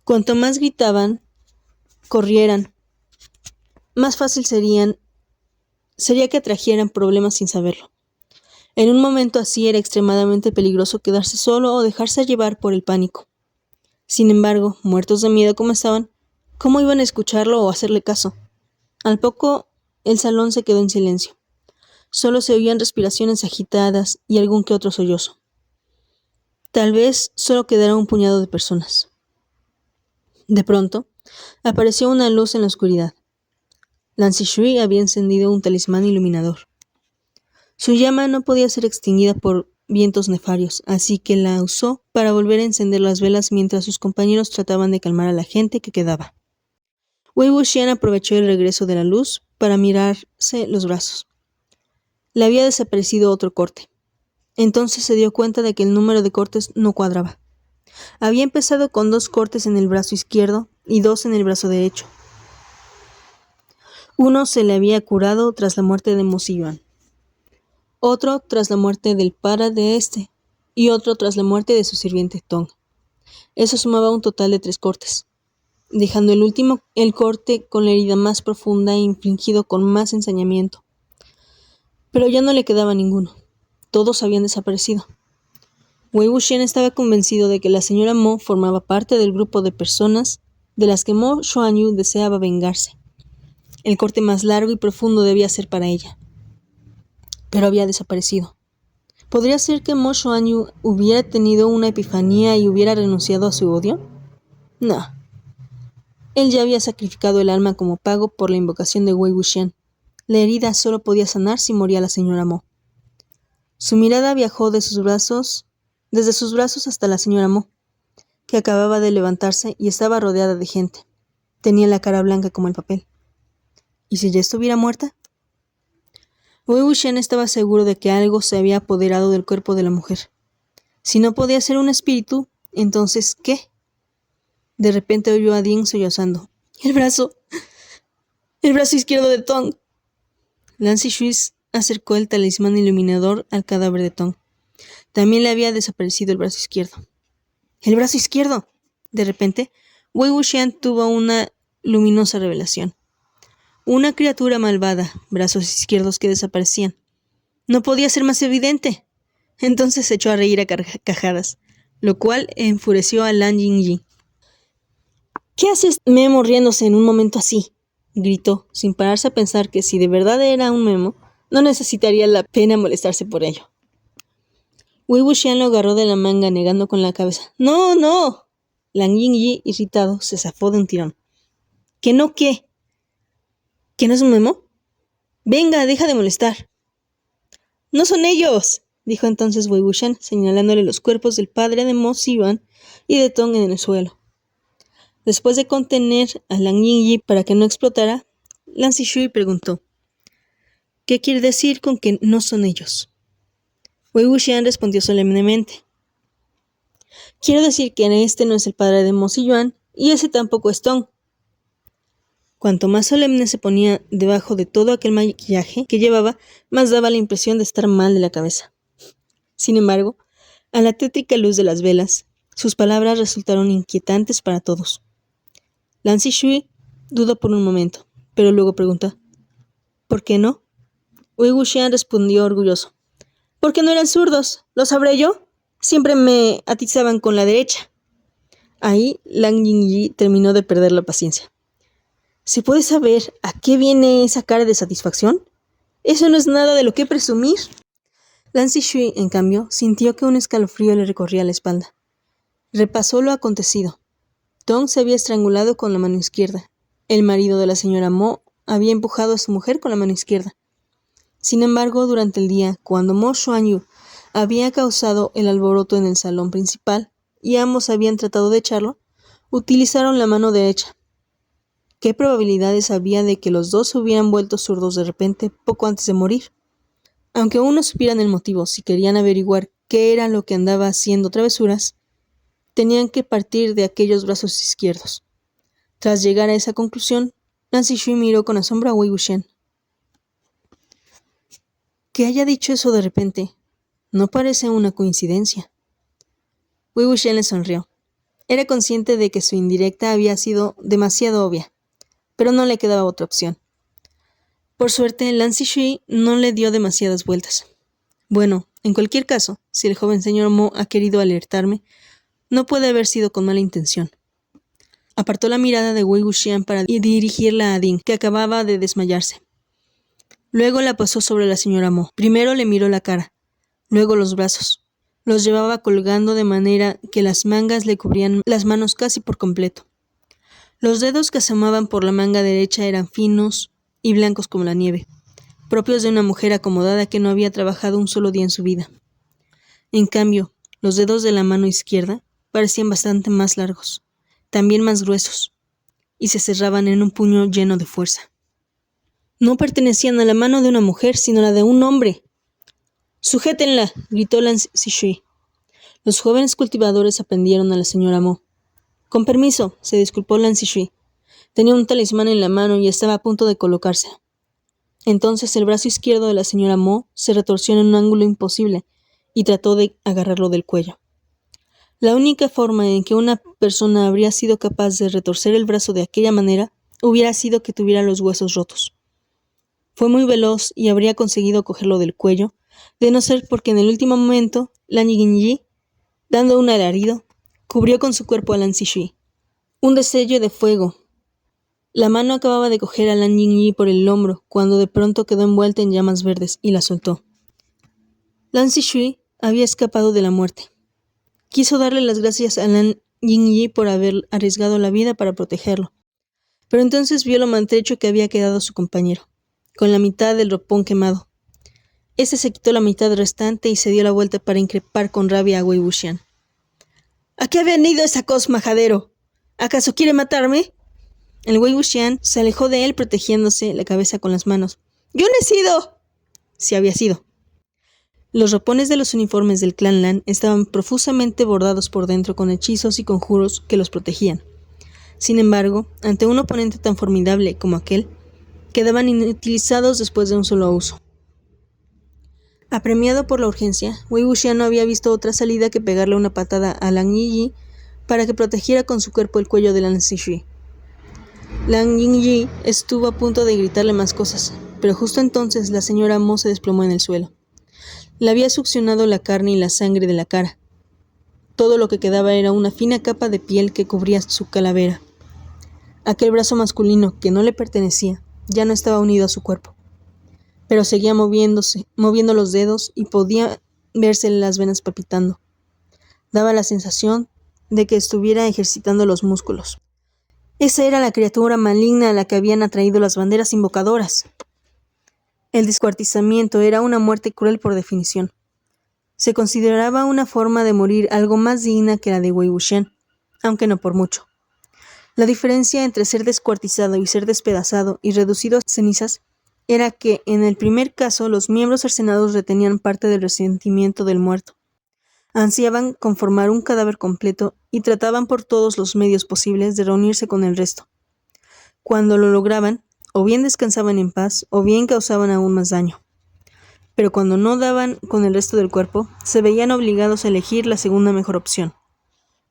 Cuanto más gritaban, corrieran, más fácil sería que atrajeran problemas sin saberlo. En un momento así era extremadamente peligroso quedarse solo o dejarse llevar por el pánico. Sin embargo, muertos de miedo como estaban, ¿cómo iban a escucharlo o hacerle caso? Al poco, el salón se quedó en silencio. Solo se oían respiraciones agitadas y algún que otro sollozo. Tal vez solo quedara un puñado de personas. De pronto, apareció una luz en la oscuridad. Lan Zixuan había encendido un talismán iluminador. Su llama no podía ser extinguida por vientos nefarios, así que la usó para volver a encender las velas mientras sus compañeros trataban de calmar a la gente que quedaba. Wei Wuxian aprovechó el regreso de la luz para mirarse los brazos. Le había desaparecido otro corte. Entonces se dio cuenta de que el número de cortes no cuadraba. Había empezado con 2 cortes en el brazo izquierdo y 2 en el brazo derecho. Uno se le había curado tras la muerte de Mo Ziyuan, otro tras la muerte del para de este y otro tras la muerte de su sirviente Tong. Eso sumaba un total de 3 cortes, dejando el último el corte con la herida más profunda e infligido con más ensañamiento. Pero ya no le quedaba ninguno. Todos habían desaparecido. Wei Wuxian estaba convencido de que la señora Mo formaba parte del grupo de personas de las que Mo Xuanyu deseaba vengarse. El corte más largo y profundo debía ser para ella. Pero había desaparecido. ¿Podría ser que Mo Xuanyu hubiera tenido una epifanía y hubiera renunciado a su odio? No. Él ya había sacrificado el alma como pago por la invocación de Wei Wuxian. La herida solo podía sanar si moría la señora Mo. Su mirada viajó desde sus brazos hasta la señora Mo, que acababa de levantarse y estaba rodeada de gente. Tenía la cara blanca como el papel. ¿Y si ya estuviera muerta? Wei Wuxian estaba seguro de que algo se había apoderado del cuerpo de la mujer. Si no podía ser un espíritu, entonces ¿qué? De repente oyó a Ding sollozando. ¡El brazo izquierdo de Tong! Lan Zixuan acercó el talismán iluminador al cadáver de Tong. También le había desaparecido el brazo izquierdo. ¡El brazo izquierdo! De repente, Wei Wuxian tuvo una luminosa revelación. Una criatura malvada, brazos izquierdos que desaparecían. No podía ser más evidente. Entonces se echó a reír a carcajadas, lo cual enfureció a Lan Yingyi. ¿Qué haces Memo riéndose en un momento así?, gritó, sin pararse a pensar que si de verdad era un memo, no necesitaría la pena molestarse por ello. Wei Wuxian lo agarró de la manga negando con la cabeza. ¡No, no! Lan Yingyi, irritado, se zafó de un tirón. ¿Que no qué? ¿Que no es un memo? Venga, deja de molestar. ¡No son ellos!, dijo entonces Wei Wuxian, señalándole los cuerpos del padre de Mo Ziyuan y de Tong en el suelo. Después de contener a Lan Yingyi para que no explotara, Lan Zixuan preguntó: ¿qué quiere decir con que no son ellos? Wei Wuxian respondió solemnemente: quiero decir que este no es el padre de Mo Ziyuan y ese tampoco es Tong. Cuanto más solemne se ponía debajo de todo aquel maquillaje que llevaba, más daba la impresión de estar mal de la cabeza. Sin embargo, a la tétrica luz de las velas, sus palabras resultaron inquietantes para todos. Lan Zixuan dudó por un momento, pero luego preguntó: ¿por qué no? Wei Wuxian respondió orgulloso: porque no eran zurdos, ¿lo sabré yo? Siempre me atizaban con la derecha. Ahí Lan Yingyi terminó de perder la paciencia. ¿Se puede saber a qué viene esa cara de satisfacción? Eso no es nada de lo que presumir. Lan Zixuan, en cambio, sintió que un escalofrío le recorría la espalda. Repasó lo acontecido. Tong se había estrangulado con la mano izquierda. El marido de la señora Mo había empujado a su mujer con la mano izquierda. Sin embargo, durante el día, cuando Mo Xuanyu había causado el alboroto en el salón principal y ambos habían tratado de echarlo, utilizaron la mano derecha. ¿Qué probabilidades había de que los dos se hubieran vuelto zurdos de repente poco antes de morir? Aunque aún no supieran el motivo, si querían averiguar qué era lo que andaba haciendo travesuras, tenían que partir de aquellos brazos izquierdos. Tras llegar a esa conclusión, Lan Zixuan miró con asombro a Wei Wuxian. Que haya dicho eso de repente, no parece una coincidencia. Wei Wuxian le sonrió. Era consciente de que su indirecta había sido demasiado obvia, pero no le quedaba otra opción. Por suerte, Lan Zixuan no le dio demasiadas vueltas. Bueno, en cualquier caso, si el joven señor Mo ha querido alertarme, no puede haber sido con mala intención. Apartó la mirada de Wei Wuxian para dirigirla a Ding, que acababa de desmayarse. Luego la pasó sobre la señora Mo. Primero le miró la cara, luego los brazos. Los llevaba colgando de manera que las mangas le cubrían las manos casi por completo. Los dedos que asomaban por la manga derecha eran finos y blancos como la nieve, propios de una mujer acomodada que no había trabajado un solo día en su vida. En cambio, los dedos de la mano izquierda parecían bastante más largos, también más gruesos, y se cerraban en un puño lleno de fuerza. No pertenecían a la mano de una mujer, sino a la de un hombre. ¡Sujétenla!, gritó Lan Zixuan. Los jóvenes cultivadores aprendieron a la señora Mo. Con permiso, se disculpó Lan Zixuan. Tenía un talismán en la mano y estaba a punto de colocarse. Entonces el brazo izquierdo de la señora Mo se retorció en un ángulo imposible y trató de agarrarlo del cuello. La única forma en que una persona habría sido capaz de retorcer el brazo de aquella manera hubiera sido que tuviera los huesos rotos. Fue muy veloz y habría conseguido cogerlo del cuello, de no ser porque en el último momento, Lan Yingyi, dando un alarido, cubrió con su cuerpo a Lan Zixuan. Un destello de fuego. La mano acababa de coger a Lan Yingyi por el hombro, cuando de pronto quedó envuelta en llamas verdes y la soltó. Lan Zixuan había escapado de la muerte. Quiso darle las gracias a Lan Yingyi por haber arriesgado la vida para protegerlo, pero entonces vio lo maltrecho que había quedado su compañero, con la mitad del ropón quemado. Este se quitó la mitad restante y se dio la vuelta para increpar con rabia a Wei Wuxian. ¿A qué ha venido esa cos majadero? ¿Acaso quiere matarme? El Wei Wuxian se alejó de él protegiéndose la cabeza con las manos. ¡Yo no he sido! Sí había sido. Los ropones de los uniformes del clan Lan estaban profusamente bordados por dentro con hechizos y conjuros que los protegían. Sin embargo, ante un oponente tan formidable como aquel, quedaban inutilizados después de un solo uso. Apremiado por la urgencia, Wei Wuxian no había visto otra salida que pegarle una patada a Lan Yingyi para que protegiera con su cuerpo el cuello de Lan Zixuan. Lan Yingyi estuvo a punto de gritarle más cosas, pero justo entonces la señora Mo se desplomó en el suelo. Le había succionado la carne y la sangre de la cara. Todo lo que quedaba era una fina capa de piel que cubría su calavera. Aquel brazo masculino, que no le pertenecía, ya no estaba unido a su cuerpo. Pero seguía moviendo los dedos y podía verse las venas palpitando. Daba la sensación de que estuviera ejercitando los músculos. Esa era la criatura maligna a la que habían atraído las banderas invocadoras. El descuartizamiento era una muerte cruel por definición. Se consideraba una forma de morir algo más digna que la de Wei Wuxian, aunque no por mucho. La diferencia entre ser descuartizado y ser despedazado y reducido a cenizas era que, en el primer caso, los miembros cercenados retenían parte del resentimiento del muerto. Ansiaban conformar un cadáver completo y trataban por todos los medios posibles de reunirse con el resto. Cuando lo lograban, o bien descansaban en paz, o bien causaban aún más daño. Pero cuando no daban con el resto del cuerpo, se veían obligados a elegir la segunda mejor opción.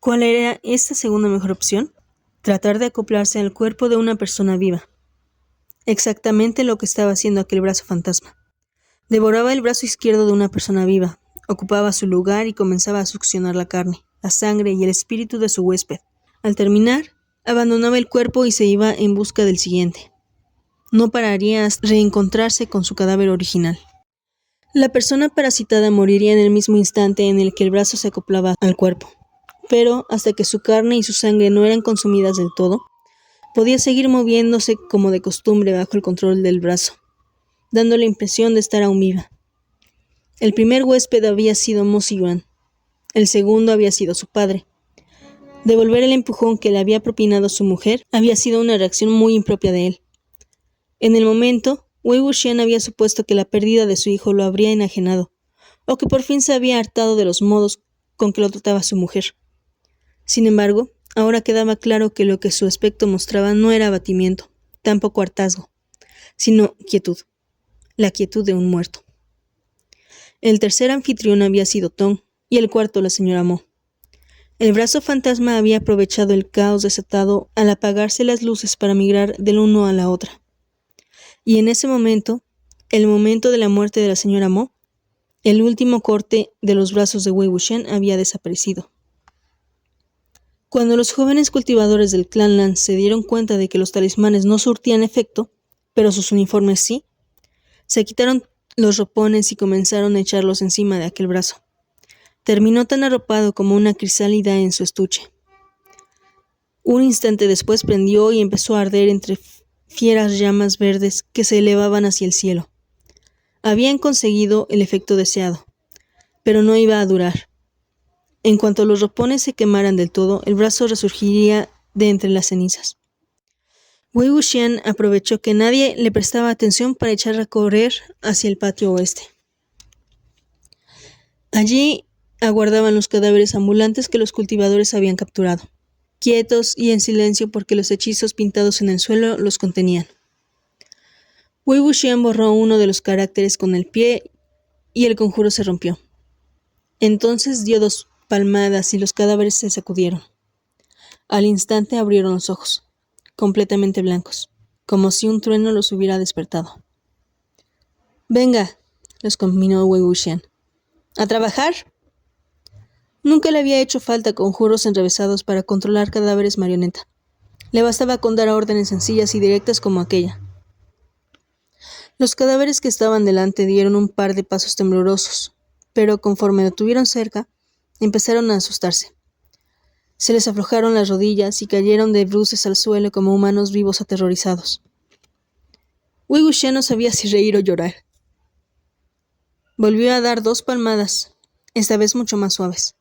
¿Cuál era esta segunda mejor opción? Tratar de acoplarse al cuerpo de una persona viva. Exactamente lo que estaba haciendo aquel brazo fantasma. Devoraba el brazo izquierdo de una persona viva, ocupaba su lugar y comenzaba a succionar la carne, la sangre y el espíritu de su huésped. Al terminar, abandonaba el cuerpo y se iba en busca del siguiente. No pararía hasta reencontrarse con su cadáver original. La persona parasitada moriría en el mismo instante en el que el brazo se acoplaba al cuerpo, pero hasta que su carne y su sangre no eran consumidas del todo, podía seguir moviéndose como de costumbre bajo el control del brazo, dando la impresión de estar aún viva. El primer huésped había sido Mo Ziyuan, el segundo había sido su padre. Devolver el empujón que le había propinado su mujer había sido una reacción muy impropia de él. En el momento, Wei Wuxian había supuesto que la pérdida de su hijo lo habría enajenado, o que por fin se había hartado de los modos con que lo trataba su mujer. Sin embargo, ahora quedaba claro que lo que su aspecto mostraba no era abatimiento, tampoco hartazgo, sino quietud, la quietud de un muerto. El tercer anfitrión había sido Tom, y el cuarto la señora Mo. El brazo fantasma había aprovechado el caos desatado al apagarse las luces para migrar del uno a la otra. Y en ese momento, el momento de la muerte de la señora Mo, el último corte de los brazos de Wei Wuxian había desaparecido. Cuando los jóvenes cultivadores del clan Lan se dieron cuenta de que los talismanes no surtían efecto, pero sus uniformes sí, se quitaron los ropones y comenzaron a echarlos encima de aquel brazo. Terminó tan arropado como una crisálida en su estuche. Un instante después prendió y empezó a arder entre fieras llamas verdes que se elevaban hacia el cielo. Habían conseguido el efecto deseado, pero no iba a durar. En cuanto los ropones se quemaran del todo, el brazo resurgiría de entre las cenizas. Wei Wuxian aprovechó que nadie le prestaba atención para echar a correr hacia el patio oeste. Allí aguardaban los cadáveres ambulantes que los cultivadores habían capturado, quietos y en silencio porque los hechizos pintados en el suelo los contenían. Wei Wuxian borró uno de los caracteres con el pie y el conjuro se rompió. Entonces dio 2 palmadas y los cadáveres se sacudieron. Al instante abrieron los ojos, completamente blancos, como si un trueno los hubiera despertado. «Venga», los combinó Wei Wuxian. «¿A trabajar?» Nunca le había hecho falta conjuros enrevesados para controlar cadáveres marioneta. Le bastaba con dar órdenes sencillas y directas como aquella. Los cadáveres que estaban delante dieron un par de pasos temblorosos, pero conforme lo tuvieron cerca, empezaron a asustarse. Se les aflojaron las rodillas y cayeron de bruces al suelo como humanos vivos aterrorizados. Wei Wuxian no sabía si reír o llorar. Volvió a dar 2 palmadas, esta vez mucho más suaves.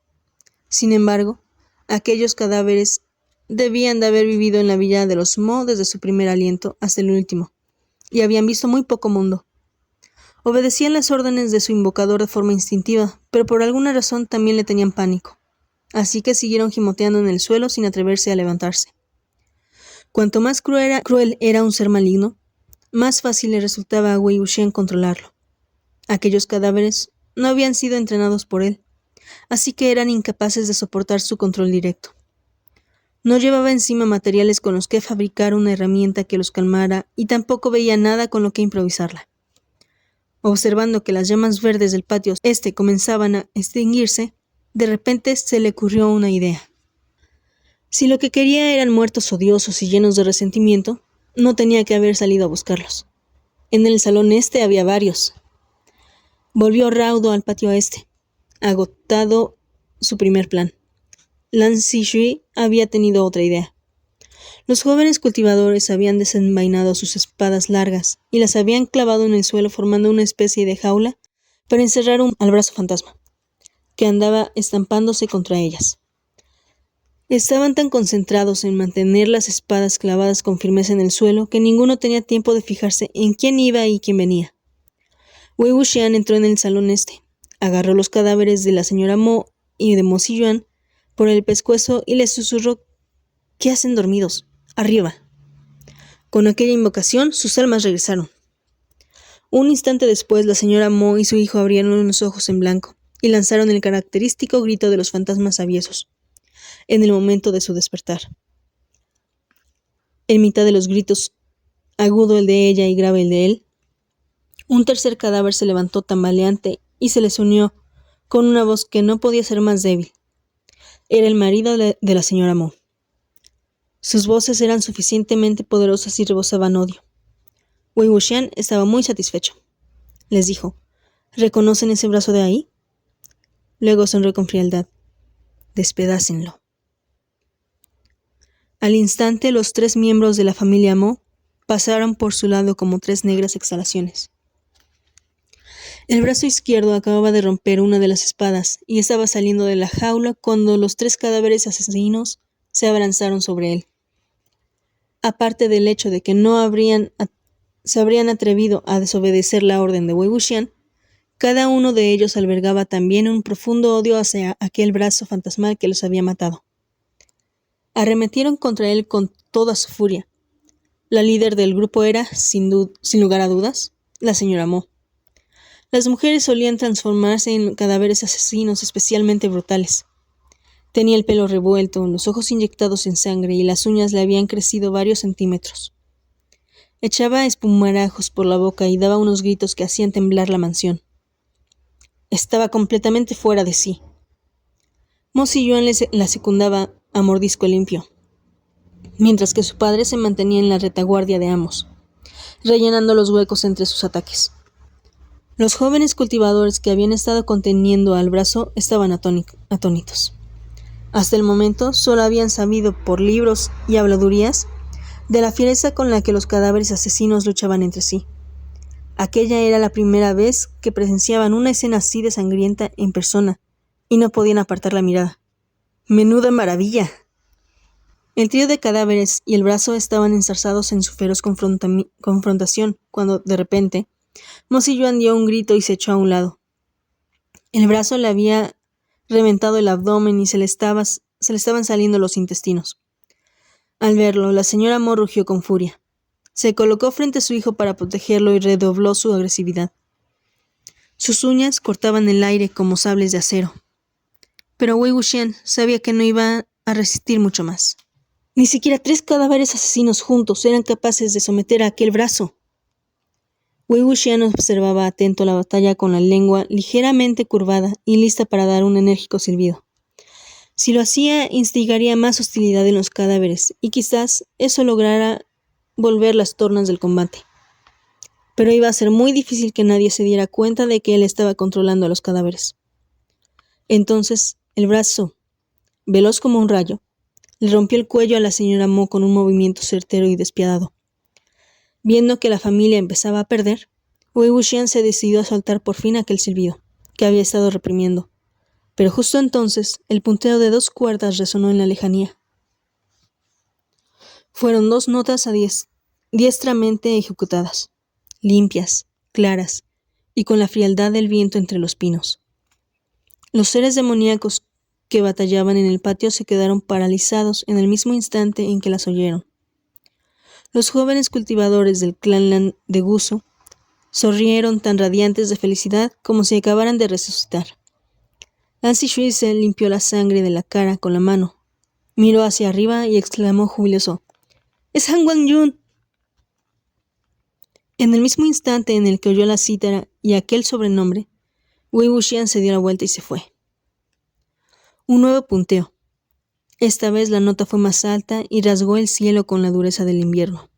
Sin embargo, aquellos cadáveres debían de haber vivido en la villa de los Mo desde su primer aliento hasta el último, y habían visto muy poco mundo. Obedecían las órdenes de su invocador de forma instintiva, pero por alguna razón también le tenían pánico, así que siguieron gimoteando en el suelo sin atreverse a levantarse. Cuanto más cruel era un ser maligno, más fácil le resultaba a Wei Wuxian controlarlo. Aquellos cadáveres no habían sido entrenados por él, así que eran incapaces de soportar su control directo. No llevaba encima materiales con los que fabricar una herramienta que los calmara y tampoco veía nada con lo que improvisarla. Observando que las llamas verdes del patio este comenzaban a extinguirse, de repente se le ocurrió una idea. Si lo que quería eran muertos odiosos y llenos de resentimiento, no tenía que haber salido a buscarlos. En el salón este había varios. Volvió raudo al patio este, agotado su primer plan. Lan Zixue había tenido otra idea. Los jóvenes cultivadores habían desenvainado sus espadas largas y las habían clavado en el suelo formando una especie de jaula para encerrar al brazo fantasma, que andaba estampándose contra ellas. Estaban tan concentrados en mantener las espadas clavadas con firmeza en el suelo que ninguno tenía tiempo de fijarse en quién iba y quién venía. Wei Wuxian entró en el salón este, agarró los cadáveres de la señora Mo y de Mo Ziyuan por el pescuezo y les susurró: «¿Qué hacen dormidos? ¡Arriba!». Con aquella invocación, sus almas regresaron. Un instante después, la señora Mo y su hijo abrieron los ojos en blanco y lanzaron el característico grito de los fantasmas aviesos, en el momento de su despertar. En mitad de los gritos, agudo el de ella y grave el de él, un tercer cadáver se levantó tambaleante y se les unió con una voz que no podía ser más débil. Era el marido de la señora Mo. Sus voces eran suficientemente poderosas y rebosaban odio. Wei Wuxian estaba muy satisfecho. Les dijo: «¿Reconocen ese brazo de ahí?». Luego sonrió con frialdad: «Despedácenlo». Al instante, los 3 miembros de la familia Mo pasaron por su lado como 3 negras exhalaciones. El brazo izquierdo acababa de romper una de las espadas y estaba saliendo de la jaula cuando los 3 cadáveres asesinos se abalanzaron sobre él. Aparte del hecho de que se habrían atrevido a desobedecer la orden de Wei Wuxian, cada uno de ellos albergaba también un profundo odio hacia aquel brazo fantasmal que los había matado. Arremetieron contra él con toda su furia. La líder del grupo era, sin lugar a dudas, la señora Mo. Las mujeres solían transformarse en cadáveres asesinos especialmente brutales. Tenía el pelo revuelto, los ojos inyectados en sangre y las uñas le habían crecido varios centímetros. Echaba espumarajos por la boca y daba unos gritos que hacían temblar la mansión. Estaba completamente fuera de sí. Mo Siyuan la secundaba a mordisco limpio, mientras que su padre se mantenía en la retaguardia de ambos, rellenando los huecos entre sus ataques. Los jóvenes cultivadores que habían estado conteniendo al brazo estaban atónitos. Hasta el momento solo habían sabido por libros y habladurías de la fiereza con la que los cadáveres asesinos luchaban entre sí. Aquella era la primera vez que presenciaban una escena así de sangrienta en persona, y no podían apartar la mirada. ¡Menuda maravilla! El trío de cadáveres y el brazo estaban enzarzados en su feroz confrontación, cuando, de repente, Mo Siyuan dio un grito y se echó a un lado. El brazo le había reventado el abdomen y se le estaban saliendo los intestinos. Al verlo, la señora Mo rugió con furia. Se colocó frente a su hijo para protegerlo y redobló su agresividad. Sus uñas cortaban el aire como sables de acero. Pero Wei Wuxian sabía que no iba a resistir mucho más. Ni siquiera 3 cadáveres asesinos juntos eran capaces de someter a aquel brazo. Wei Wuxian observaba atento la batalla con la lengua ligeramente curvada y lista para dar un enérgico silbido. Si lo hacía, instigaría más hostilidad en los cadáveres, y quizás eso lograra volver las tornas del combate. Pero iba a ser muy difícil que nadie se diera cuenta de que él estaba controlando a los cadáveres. Entonces, el brazo, veloz como un rayo, le rompió el cuello a la señora Mo con un movimiento certero y despiadado. Viendo que la familia empezaba a perder, Wei Wuxian se decidió a soltar por fin aquel silbido, que había estado reprimiendo. Pero justo entonces, el punteo de 2 cuerdas resonó en la lejanía. Fueron 2 notas diestramente ejecutadas, limpias, claras, y con la frialdad del viento entre los pinos. Los seres demoníacos que batallaban en el patio se quedaron paralizados en el mismo instante en que las oyeron. Los jóvenes cultivadores del clan Lan de Gusu sonrieron tan radiantes de felicidad como si acabaran de resucitar. Lan Zixuan se limpió la sangre de la cara con la mano, miró hacia arriba y exclamó jubiloso: ¡Es Han Guangyun! En el mismo instante en el que oyó la cítara y aquel sobrenombre, Wei Wuxian se dio la vuelta y se fue. Un nuevo punteo. Esta vez la nota fue más alta y rasgó el cielo con la dureza del invierno.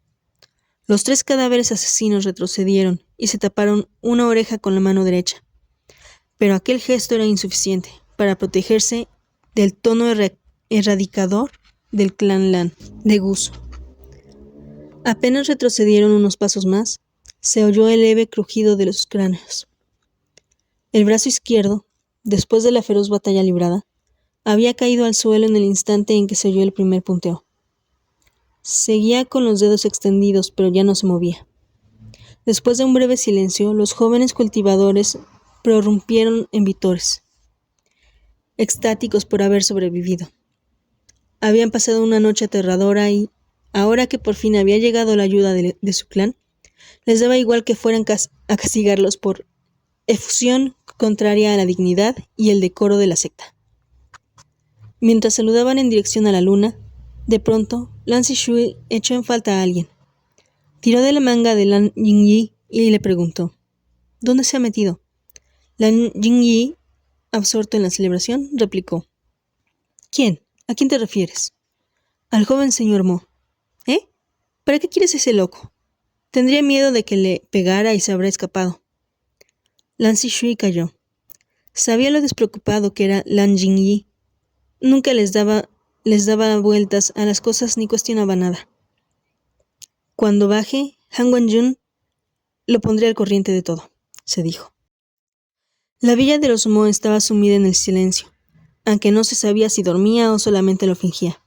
Los 3 cadáveres asesinos retrocedieron y se taparon una oreja con la mano derecha. Pero aquel gesto era insuficiente para protegerse del tono erradicador del clan Lan de Gusu. Apenas retrocedieron unos pasos más, se oyó el leve crujido de los cráneos. El brazo izquierdo, después de la feroz batalla librada, había caído al suelo en el instante en que se oyó el primer punteo. Seguía con los dedos extendidos, pero ya no se movía. Después de un breve silencio, los jóvenes cultivadores prorrumpieron en vítores, extáticos por haber sobrevivido. Habían pasado una noche aterradora y, ahora que por fin había llegado la ayuda de su clan, les daba igual que fueran a castigarlos por efusión contraria a la dignidad y el decoro de la secta. Mientras saludaban en dirección a la luna, de pronto, Lan Zixuan echó en falta a alguien. Tiró de la manga de Lan Jingyi y le preguntó: ¿dónde se ha metido? Lan Jingyi, absorto en la celebración, replicó: ¿quién? ¿A quién te refieres? Al joven señor Mo. ¿Eh? ¿Para qué quieres ese loco? Tendría miedo de que le pegara y se habrá escapado. Lan Zixuan calló. Sabía lo despreocupado que era Lan Jingyi. Nunca les daba vueltas a las cosas ni cuestionaba nada. Cuando baje, Han Guangyun lo pondré al corriente de todo, se dijo. La villa de los Mo estaba sumida en el silencio, aunque no se sabía si dormía o solamente lo fingía.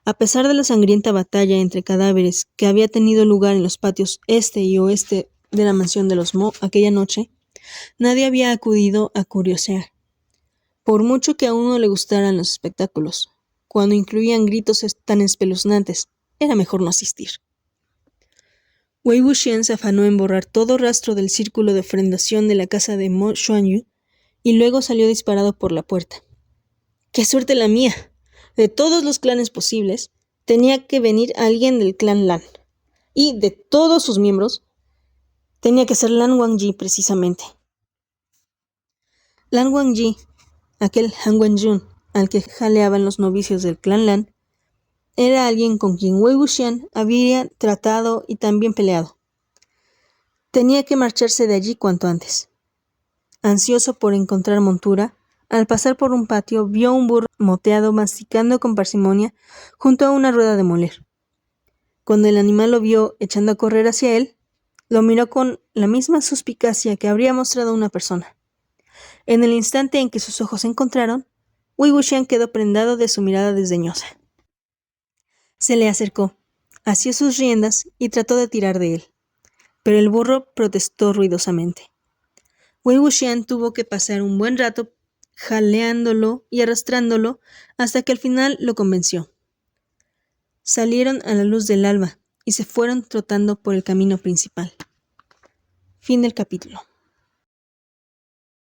A pesar de la sangrienta batalla entre cadáveres que había tenido lugar en los patios este y oeste de la mansión de los Mo aquella noche, nadie había acudido a curiosear, por mucho que a uno le gustaran los espectáculos. cuando incluían gritos tan espeluznantes, era mejor no asistir. Wei Wuxian se afanó en borrar todo rastro del círculo de ofrendación de la casa de Mo Xuanyu y luego salió disparado por la puerta. ¡Qué suerte la mía! De todos los clanes posibles, tenía que venir alguien del clan Lan. Y de todos sus miembros, tenía que ser Lan Wangji precisamente. Lan Wangji, aquel Han Wenjun al que jaleaban los novicios del clan Lan, era alguien con quien Wei Wuxian había tratado y también peleado. Tenía que marcharse de allí cuanto antes. Ansioso por encontrar montura, al pasar por un patio vio un burro moteado masticando con parsimonia junto a una rueda de moler. Cuando el animal lo vio echando a correr hacia él, lo miró con la misma suspicacia que habría mostrado una persona. En el instante en que sus ojos se encontraron, Wei Wuxian quedó prendado de su mirada desdeñosa. Se le acercó, asió sus riendas y trató de tirar de él, pero el burro protestó ruidosamente. Wei Wuxian tuvo que pasar un buen rato jaleándolo y arrastrándolo hasta que al final lo convenció. Salieron a la luz del alba y se fueron trotando por el camino principal. Fin del capítulo.